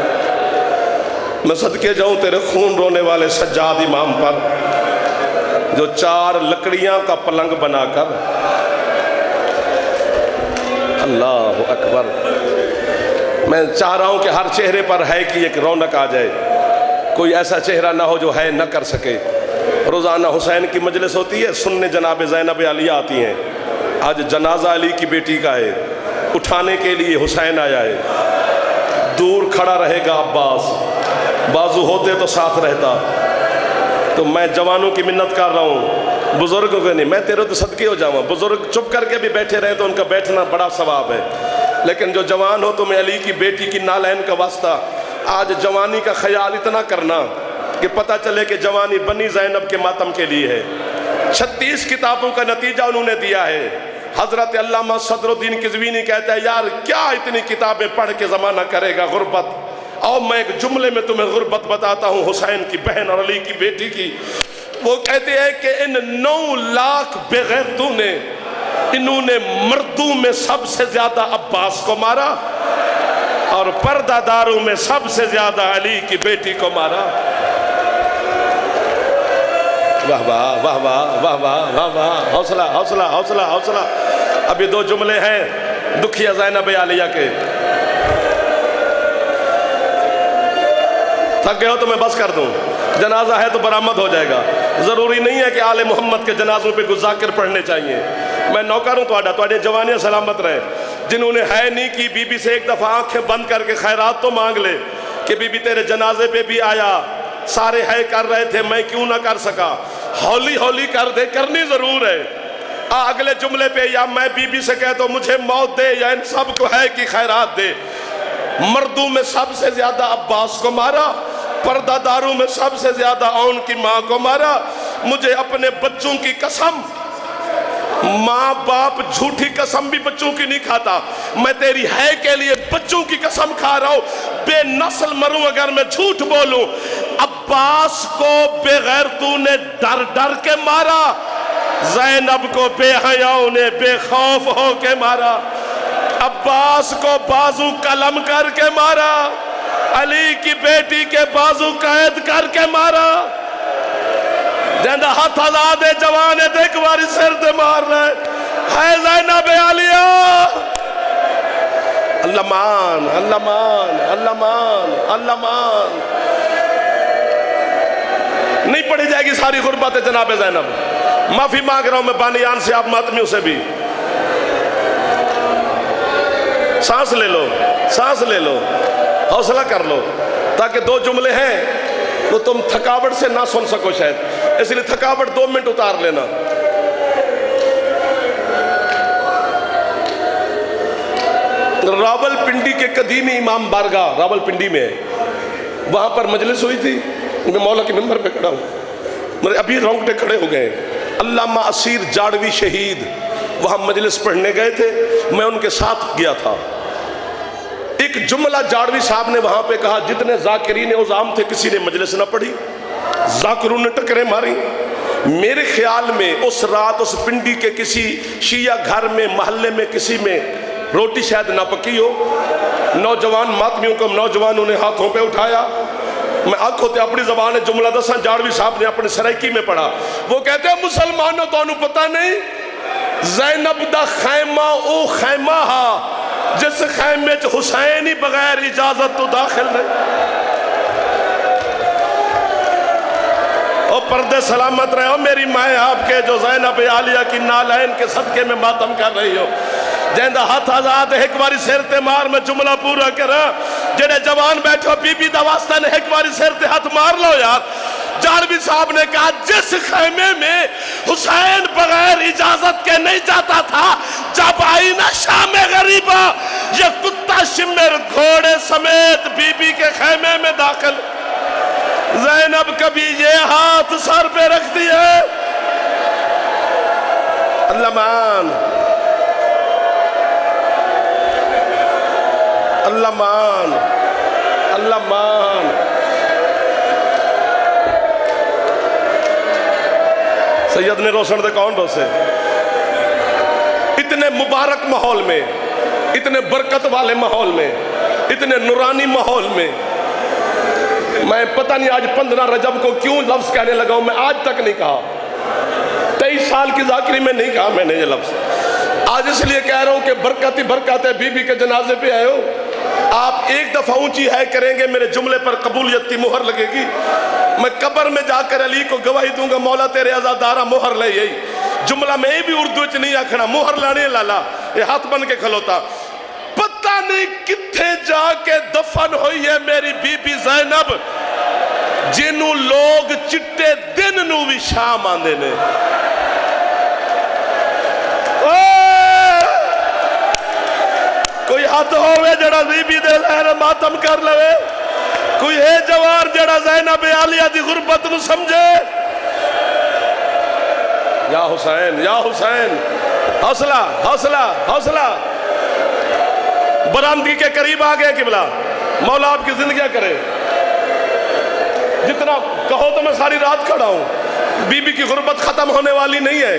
मैं सदके जाऊं तेरे खून रोने वाले सज्जाद इमाम पर, जो 4 लकड़ियां का पलंग बनाकर, अल्लाह अकबर। मैं चाह रहा हूं कि हर चेहरे पर है कि एक रौनक आ जाए, कोई ऐसा चेहरा ना हो जो है न कर सके। रोज़ाना हुसैन की मजलिस होती है, सुनने जनाब ज़ैनब आलिया आती हैं। आज जनाजा अली की बेटी का है, उठाने के लिए हुसैन आया है। दूर खड़ा रहेगा अब्बास, बाजू होते तो साथ रहता। तो मैं जवानों की मिन्नत कर रहा हूँ, बुजुर्गों को नहीं। मैं तेरे तो सदके हो जाऊँ, बुजुर्ग चुप करके भी बैठे रहे तो उनका बैठना बड़ा सवाब है, लेकिन जो जवान हो तुम्हें अली की बेटी की नालैन का वास्ता आज जवानी का ख्याल इतना करना कि पता चले कि जवानी बनी ज़ैनब के मातम के लिए है। 36 किताबों का नतीजा उन्होंने दिया है। हजरत अल्लामा सदरुद्दीन किज़वीनी कहता है, यार क्या इतनी किताबें पढ़ के ज़माना करेगा गुर्बत। और मैं एक जुमले में तुम्हें गुर्बत बताता हूँ हुसैन की बहन और अली की बेटी की। वो कहते हैं कि इन 9 लाख बेगैरतों ने, इन्होंने मर्दों में सबसे ज्यादा अब्बास को मारा और पर्दादारों में सबसे ज्यादा अली की बेटी को मारा। वाह वाह वाह वाह वाह वाह वाह वाह, हौसला हौसला हौसला हौसला। अभी 2 जुमले हैं दुखिया ज़ैनब आलिया के। थक गए हो तो मैं बस कर दूं, जनाजा है तो बरामद हो जाएगा। ज़रूरी नहीं है कि आले मोहम्मद के जनाजों पे कुछ ज़ाकिर पढ़ने चाहिए। मैं नौकर हूँ तुहाडा, तुहाडे जवानियाँ सलामत रहे। जिन्होंने है नहीं की बीबी से एक दफ़ा आंखें बंद करके खैरात तो मांग ले कि बीबी तेरे जनाजे पे भी आया, सारे है कर रहे थे, मैं क्यों ना कर सका। हौली हौली कर दे, करनी ज़रूर है। अगले जुमले पे या मैं बीबी से कह तो मुझे मौत दे या इन सब को है कि खैरात दे। मर्दों में सबसे ज्यादा अब्बास को मारा, पर्दादारों में सबसे ज्यादा औन की माँ को मारा। मुझे अपने बच्चों की कसम, माँ बाप झूठी कसम भी बच्चों की नहीं खाता, मैं तेरी है के लिए बच्चों की कसम खा रहा हूं, बेनस्ल मरूं अगर मैं झूठ बोलूं। अब्बास को बेगैर तूने डर डर के मारा, ज़ैनब को बेहयाओं ने बेखौफ हो के मारा, अब्बास को बाजू कलम करके मारा, अली की बेटी के बाजू कैद करके मारा। जंदा हाथ आजाद जवान है देख बारी सिर दे मार रहे है ज़ैनब आलिया। अल्लाह मान, अल्लाह मान, अल्लाह मान, अल्लाह मान। नहीं पढ़ी जाएगी सारी गुर्बत है जनाब ज़ैनब। माफी मांग रहा हूं मैं बानियान से, आप मातमियों से भी। सांस ले लो, सांस ले लो, हौसला कर लो, ताकि दो जुमले हैं वो तुम थकावट से ना सुन सको शायद, इसलिए थकावट 2 मिनट उतार लेना। रावलपिंडी के कदीमी इमाम बारगाह रावलपिंडी में है, वहां पर मजलिस हुई थी। मैं मौला के मिंबर पे खड़ा हूं, मेरे अभी रोंगटे खड़े हो गए। अल्लामा असीर जाड़वी शहीद वहां मजलिस पढ़ने गए थे, मैं उनके साथ गया था। एक जुमला जाड़वी साहब ने वहां पे कहा, जितने जाकिरीन उज़ाम थे किसी ने मजलिस ना पढ़ी, जाकिरों ने टकरे मारी। मेरे ख्याल में उस रात उस पिंडी के किसी शिया घर में, मोहल्ले में किसी में रोटी शायद ना पकी हो। नौजवान मातमियों को नौजवानों ने हाथों पे उठाया। मैं आंखों ते अपनी जबान है जुमला दसा, जाड़वी साहब ने अपने सराइकी में पढ़ा। वो कहते हैं, मुसलमानों तो पता नहीं ज़ैनब दा खैमा ओ खैमा हा जिस खैमे च हुसैन ही बगैर इजाजत तो दाखिल नहीं। और पर्दे सलामत रहे हो मेरी माए आपके, जो ज़ैनब आलिया की नालैन के सदके में मातम कर रही हो। जैंदा हाथ आजाद एक बारी सिर ते मार, मैं जुमला पूरा करा। जेड़े जवान बैठो बीबी दा वास्ता ने एक बारी सिर ते हाथ मार लो यार। जाड़वी साहब ने कहा, जिस खैमे में हुसैन बगैर इजाजत के नहीं जाता था, जब आई ना शाम गरीबा, ये कुत्ता शिमर घोड़े समेत बीबी के खैमे में दाखिल। ज़ैनब कभी ये हाथ सर पे रखती है। अल्लाह मान, अल्लाह मान, अल्लाह मान। सैयद ने रोशन दे कौन रोसे। इतने मुबारक माहौल में, इतने बरकत वाले माहौल में, इतने नूरानी माहौल में, मैं पता नहीं आज 15 रजब को क्यों लफ्ज कहने लगा हूं। मैं आज तक नहीं कहा, 23 साल की जाकिरी में नहीं कहा मैंने ये लफ्ज। आज इसलिए कह रहा हूं कि बरकत ही बरकत है। बीबी के जनाजे पे आए हो, आप एक दफा ऊंची है करेंगे, मेरे जुमले पर कबूलियत की मोहर लगेगी। मैं कब्र में जाकर अली को गवाही दूंगा, मौला तेरे अज़ादारा मोहर ले। यही जुमला मैं भी उर्दू च नहीं आखना, मोहर लाने लाला ये हाथ बन के खलोता। पता नहीं किथे जाके दफन हुई है मेरी बीबी ज़ैनब, जिन्हों लोग चिट्टे दिन नू भी शाम आंदे ने। कोई हाथ होवे जड़ा बीबी दे लहर मातम कर लवे, कोई है जवान जड़ा ज़ैनब आलिया दी गुरबत नू समझे। या हुसैन, या हुसैन, हौसला, हौसला, हौसला। बरामदगी के करीब आ गए किबला, मौला आपकी जिंदगी करे। जितना कहो तो मैं सारी रात खड़ा हूं, बीबी की गुरबत खत्म होने वाली नहीं है।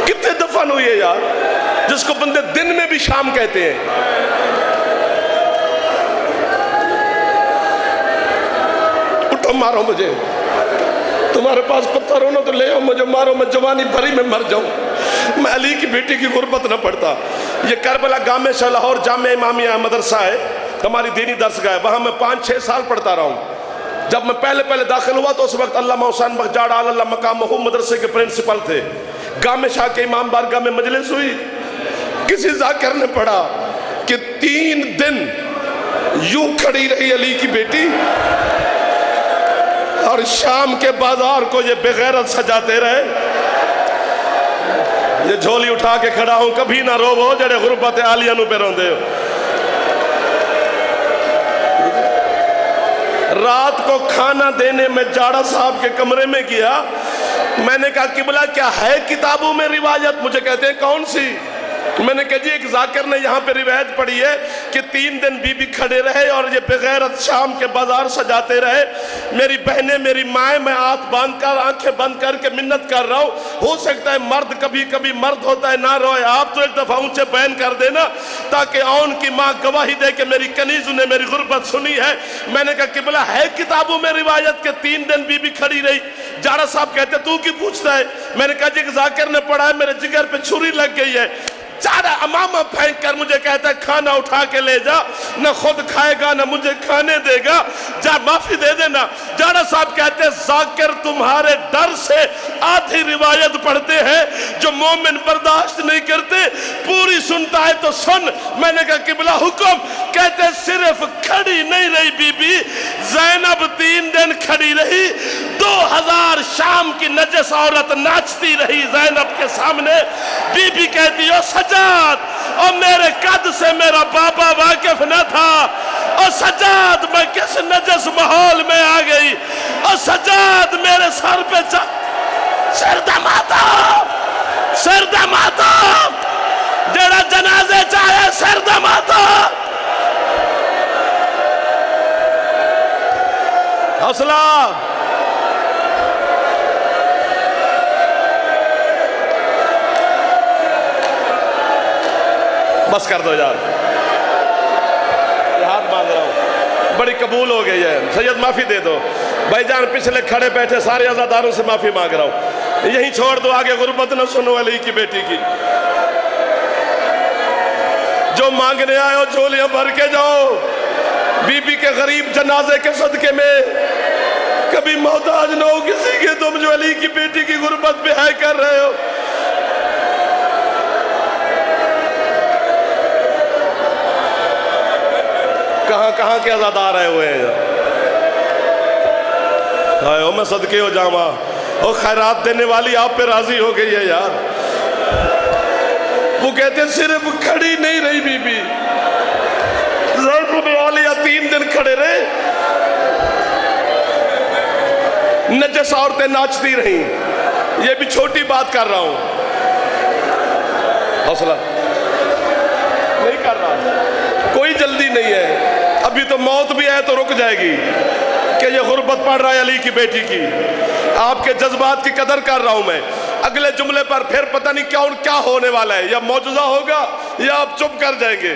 कितने दफन हुई है यार, जिसको बंदे दिन में भी शाम कहते हैं। उठो मारो मुझे, तुम्हारे पास पत्थर हो ना तो ले आओ, मुझे मारो, मैं जवानी भरी में मर जाऊं। मैं अली की बेटी की गुरबत न पड़ता। ये करबला गामे शाह लाहौर जामे इमामिया मदरसा है, हमारी दीनी दरसगाह है, वहाँ मैं 5-6 साल पढ़ता रहा हूँ। जब मैं पहले दाखिल हुआ तो उस वक्त अल्लामा हुसैन बख्श जाड़ा अल्लाह मकाम मदरसे के प्रिंसिपल थे। गामे शाह के इमाम बारगाह में मजलिस हुई, किसी जाकिर ने पढ़ा कि 3 दिन यूं खड़ी रही अली की बेटी और शाम के बाजार को ये बेगैरत सजाते रहे। ये झोली उठा के खड़ा हूं, कभी ना रोवो जड़े गुरबत आलिया नु पे रोंदे हो। रात को खाना देने में जाड़ा साहब के कमरे में गया। मैंने कहा किबला क्या है किताबों में रिवायत? मुझे कहते हैं कौन सी? मैंने कहा जी एक जाकिर ने यहाँ पे रिवायत पढ़ी है कि 3 दिन बीबी खड़े रहे और ये बेगैरत शाम के बाजार सजाते रहे। मेरी बहनें, मेरी माए, मैं हाथ बांध कर आंखें बंद करके मिन्नत कर रहा हूँ, हो सकता है मर्द कभी कभी मर्द होता है ना रोए, आप तो एक दफा ऊंचे बयान कर देना ताकि औन की माँ गवाही दे के मेरी कनीज़ ने मेरी गुर्बत सुनी है। मैंने कहा किबला है किताबों में रिवायत के 3 दिन बीबी खड़ी रही? जाड़ा साहब कहते तू क्यों पूछता है? मैंने कहा जी जाकिर ने पढ़ा है, मेरे जिगर पे छुरी लग गई है। चारा अमामा फेंक कर मुझे कहता है खाना उठा के ले जा, न खुद खाएगा न मुझे खाने देगा, जा माफी दे देना। जाड़ा साहब कहते हैं जाकिर तुम्हारे डर से आधी रिवायत पढ़ते हैं जो मोमिन बर्दाश्त नहीं करते, पूरी सुनता है तो सुन। मैंने कहा किबला हुक्म? कहते सिर्फ खड़ी नहीं रही बीबी, ज़ैनब 3 दिन खड़ी रही, 2000 शाम की नजस औरत नाचती रही ज़ैनब के सामने। बीबी कहती हो सजाद और मेरे कद से मेरा बाबा वाकिफ न था, और सजाद मैं किस नजस माहौल में आ गई, और सजाद मेरे सर पे सरदा माता जड़ा जनाजे चाहे सरदा माता। हौसला बस कर दो यार, हाथ मांग रहा हूं, बड़ी कबूल हो गई है। सैयद माफी दे दो भाईजान, पिछले खड़े बैठे सारे अज़ादारों से माफी मांग रहा हूं, यहीं छोड़ दो, आगे गुर्बत न सुनो अली की बेटी की। जो मांगने आए हो झोलियां भर के जाओ, बीबी के गरीब जनाजे के सदके में कभी मोहताज न हो किसी के, तुम जो अली की बेटी की गुर्बत पे है कर रहे हो। कहां के आजादार आए हुए हैं? आयो मैं सदके हो जावा, और खैरात देने वाली आप पे राजी हो गई है यार। वो कहते सिर्फ खड़ी नहीं रही बीबी, 3 दिन खड़े रहे, नजस औरतें नाचती रही। ये भी छोटी बात कर रहा हूं, हौसला नहीं कर रहा, कोई जल्दी नहीं है, अभी तो मौत भी है तो रुक जाएगी कि ये गुर्बत पड़ रहा है अली की बेटी की। आपके जज्बात की कदर कर रहा हूं मैं। अगले जुमले पर फिर पता नहीं क्या होने वाला है, या मौजूदा होगा या आप चुप कर जाएंगे।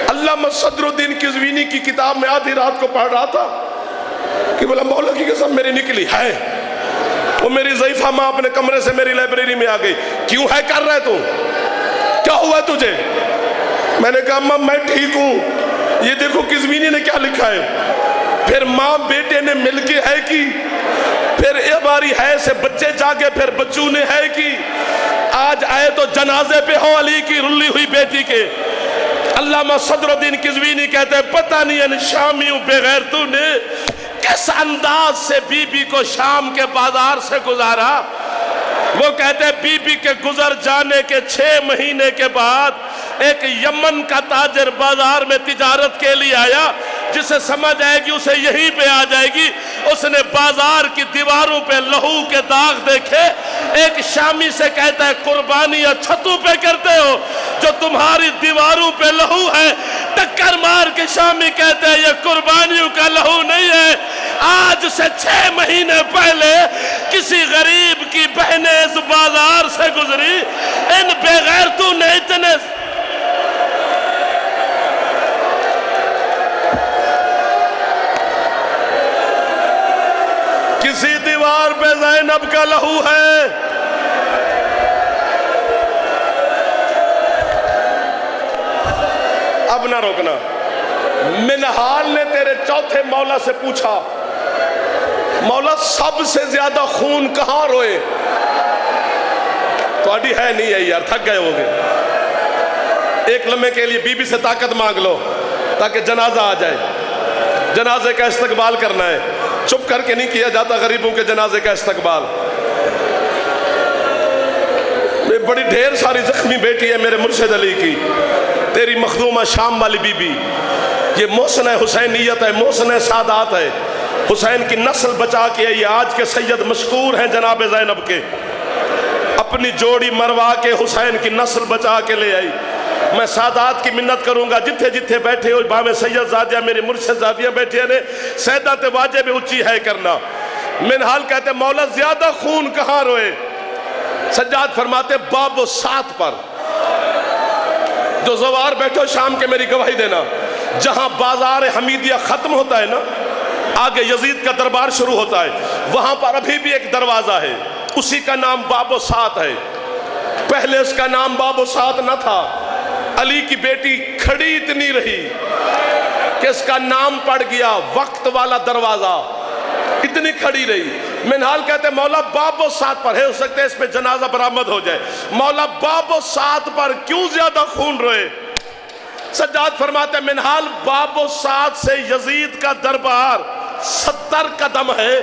अल्लामा सदरुद्दीन किज़वीनी की किताब में आधी रात को पढ़ रहा था कि बोला मौला की कसम मेरी निकली है, वो मेरी ज़ईफ़ा माँ अपने कमरे से मेरी लाइब्रेरी में आ गई। क्यों है कर रहे तू, क्या हुआ तुझे? मैंने कहा अम्मा मैं ठीक हूँ, ये देखो किज़वीनी ने क्या लिखा है। फिर माँ बेटे ने मिलके है की, फिर ये बारी है से बच्चे जागे, फिर बच्चों ने है की, आज आए तो जनाजे पे हो अली की रुल्ली हुई बेटी के। अल्लामा सदरुद्दीन किज़वीनी कहते हैं पता नहीं इन शामियों बेगैरतों ने किस अंदाज से बीबी को शाम के बाजार से गुजारा। वो कहते हैं बीबी के गुजर जाने के 6 महीने के बाद एक यमन का ताजर बाजार में तिजारत के लिए आया, जिसे समझ आएगी उसे यहीं पे आ जाएगी। उसने बाजार की दीवारों पे लहू के दाग देखे। एक शामी से कहता है कुर्बानी छतों पे करते हो, जो तुम्हारी दीवारों पे लहू है। टक्कर मार के शामी कहते हैं ये कुर्बानियों का लहू नहीं है, आज से 6 महीने पहले किसी गरीब की बहनें इस बाजार से गुजरी। इन बेगैरतों ने इतने किसी दीवार पे ज़ैनब का लहू है, अब ना रोकना। मिनहाल ने तेरे चौथे मौला से पूछा, मौला सबसे ज्यादा खून कहां रोए? थोड़ी है नहीं है यार, थक गए होगे। एक लम्हे के लिए बीबी से ताकत मांग लो ताकि जनाजा आ जाए। जनाजे का इस्तकबाल करना है, चुप करके नहीं किया जाता गरीबों के जनाजे का इस्तकबाल। बड़ी ढेर सारी जख्मी बेटी है मेरे मुर्शिद अली की, तेरी मखदूमा शाम वाली बीबी। ये मोहसन हुसैनियत है, मोहसन सादात है। हुसैन की नस्ल बचा के आई। आज के सैयद मशकूर हैं जनाब ज़ैनब के, अपनी जोड़ी मरवा के हुसैन की नस्ल बचा के ले आई। मैं सादात की मिन्नत करूंगा, जिथे जिथे बैठे हो बामे सैयद ज़ादिया मेरी मुर्शिद ज़ादिया बैठे ने, सैदात वाजिब ऊंची है करना। मिनहाल कहते मौला ज्यादा खून कहाँ रोए? सज्जाद फरमाते बाबो सात पर। जो ज़वार बैठो शाम के मेरी गवाही देना, जहां बाजार हमीदिया खत्म होता है ना, आगे यजीद का दरबार शुरू होता है, वहां पर अभी भी एक दरवाजा है, उसी का नाम बाबो सात है। पहले उसका नाम बाबो सात न था। अली की बेटी खड़ी इतनी रही कि इसका नाम पड़ गया वक्त वाला दरवाजा, इतनी खड़ी रही। मिनहाल कहते मौला बाबो सात पर है, हो सकता है इस पे जनाजा बरामद हो जाए। मौला बाबो सात पर क्यों ज्यादा खून रोए? सज्जाद फरमाते मिनहाल बाबो सात से यजीद का दरबार 70 कदम है।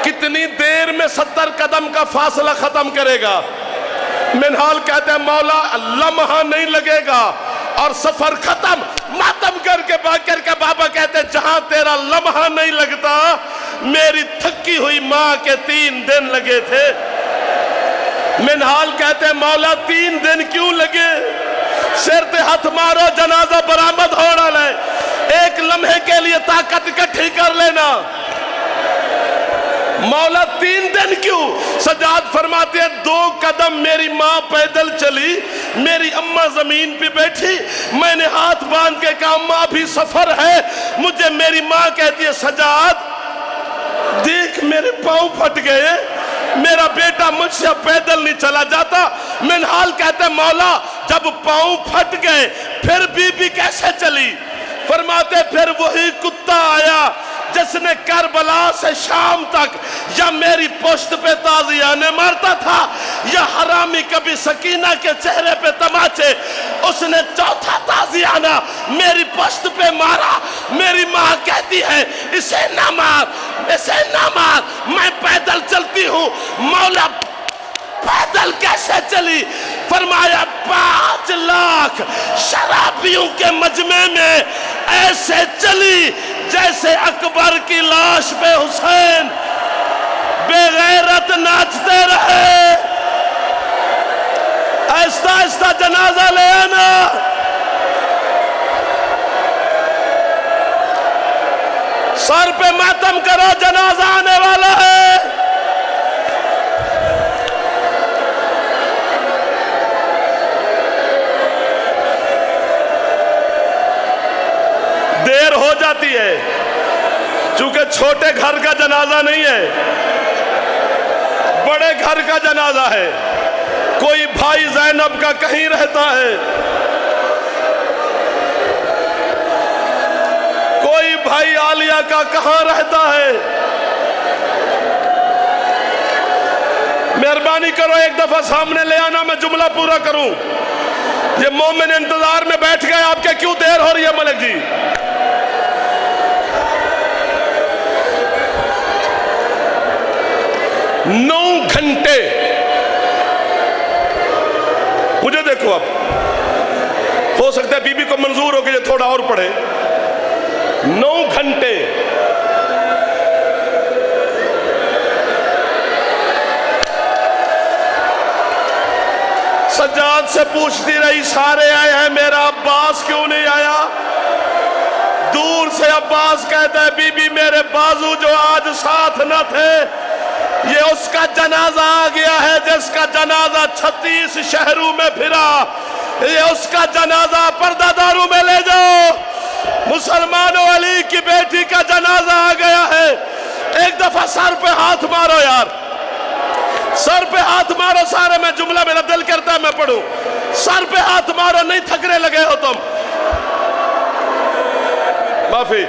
कितनी देर में 70 कदम का फासला खत्म करेगा? मिनहाल कहते हैं मौला लम्हा नहीं लगेगा और सफर खत्म। मातम करके बाकर के बाबा कहते जहां तेरा लम्हा नहीं लगता, मेरी थकी हुई मां के 3 दिन लगे थे। मिनहाल कहते मौला 3 दिन क्यों लगे? सिर ते हाथ मारो, जनाजा बरामद होना है, एक लम्हे के लिए ताकत इकट्ठी कर लेना। मौला 3 दिन क्यों? सज्जाद फरमाते हैं 2 कदम मेरी माँ पैदल चली, मेरी अम्मा जमीन पे बैठी, मैंने हाथ बांध के कहा माँ भी सफर है। मुझे मेरी माँ कहती है सज्जाद देख मेरे पाँव फट गए, मेरा बेटा मुझसे पैदल नहीं चला जाता। मिनहाल कहते मौला जब पाँव फट गए फिर बीबी कैसे चली? फरमाते फिर वही कुत्ता आया जिसने करबला से शाम तक या मेरी पोस्ट पे ताजियाने मारता था या हरामी कभी सकीना के चेहरे पे तमाचे, उसने चौथा ताजियाना मेरी पोस्ट पे मारा। मेरी माँ कहती है इसे ना मार, इसे ना मार, मैं पैदल चलती हूँ। मौला पैदल कैसे चली? फरमाया 5 लाख शराबियों के मजमे में ऐसे चली जैसे अकबर की लाश पे हुसैन बेगैरत नाचते रहे। आहिस्ता आहिस्ता जनाजा ले आना। सर पे मातम करो, जनाजा आने वाला है। देर हो जाती है क्योंकि छोटे घर का जनाजा नहीं है, बड़े घर का जनाजा है। कोई भाई ज़ैनब का कहीं रहता है, कोई भाई आलिया का कहां रहता है। मेहरबानी करो एक दफा सामने ले आना, मैं जुमला पूरा करूं। ये मोमिन इंतजार में बैठ गए, आपके क्यों देर हो रही है मलिक जी? 9 घंटे मुझे देखो, अब हो सकता है बीबी को मंजूर हो कि ये थोड़ा और पढ़े। 9 घंटे सज्जाद से पूछती रही सारे आए हैं, मेरा अब्बास क्यों नहीं आया? दूर से अब्बास कहता है बीबी मेरे बाजू जो आज साथ न थे, ये उसका जनाजा आ गया है जिसका जनाजा 36 शहरों में फिरा। ये उसका जनाजा पर्दादारों में ले जाओ। मुसलमानों अली की बेटी का जनाजा आ गया है। एक दफा सर पे हाथ मारो यार, सर पे हाथ मारो सारे। मैं जुमला मेरा दिल करता है मैं पढ़ूं। सर पे हाथ मारो, नहीं थकने लगे हो तुम। माफी।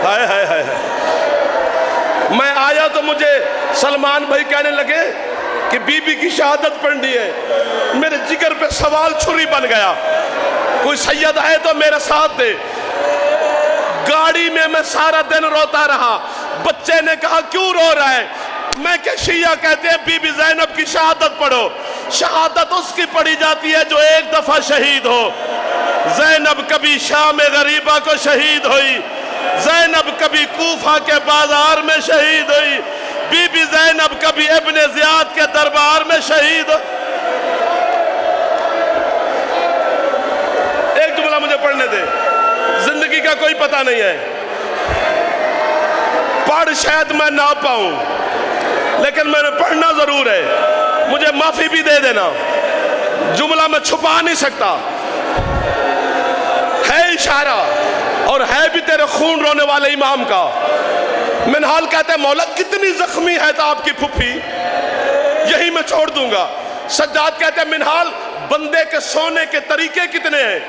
हाय हाय हाय, मैं आया तो मुझे सलमान भाई कहने लगे कि बीबी की शहादत पढ़नी है। मेरे जिगर पे सवाल छुरी बन गया। कोई सैयद है तो मेरे साथ दे। गाड़ी में मैं सारा दिन रोता रहा। बच्चे ने कहा क्यों रो रहा है? मैं क्या, शिया कहते हैं बीबी ज़ैनब की शहादत पढ़ो। शहादत उसकी पढ़ी जाती है जो एक दफा शहीद हो। ज़ैनब कभी शाम गरीबा को शहीद हुई, ज़ैनब कभी कूफा के बाजार में शहीद हुई, बीबी ज़ैनब कभी इब्ने ज़ियाद के दरबार में शहीद। एक जुमला मुझे पढ़ने दे, जिंदगी का कोई पता नहीं है। पढ़ शायद मैं ना पाऊं, लेकिन मैंने पढ़ना जरूर है। मुझे माफी भी दे देना, जुमला मैं छुपा नहीं सकता। है इशारा और है भी तेरे खून रोने वाले इमाम का। मिनहाल कहते हैं मौला कितनी जख्मी है तो आपकी फुफी, यही मैं छोड़ दूंगा। सज्जाद कहते हैं मिनहाल बंदे के सोने के तरीके कितने हैं?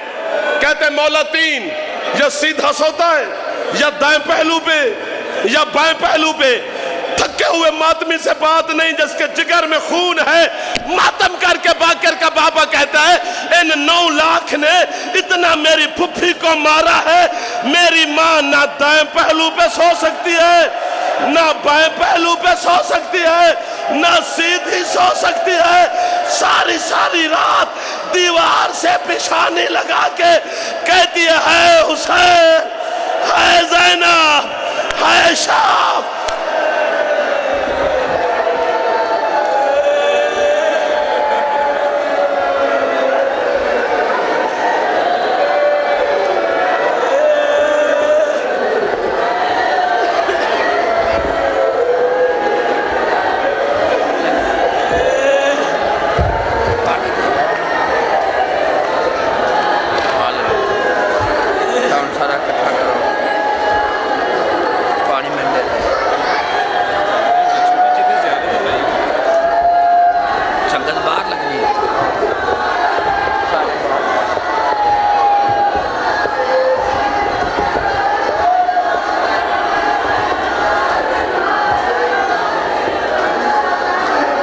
कहते हैं मौला 3, या सीधा सोता है, या दाएं पहलू पे, या बाएं पहलू पे। थके हुए मातमी से बात नहीं, जिसके जिगर में खून है। मातम करके बाकर का बाबा कहता है इन 9 लाख ने इतना मेरी फुफ्फी को मारा है। मेरी माँ ना दाएं पहलू पे सो सकती है, ना बाएं पहलू पे सो सकती है, ना सीधी सो सकती है। सारी सारी रात दीवार से पिशानी लगा के कहती है हुसैन, है ज़ैनब, है शाह।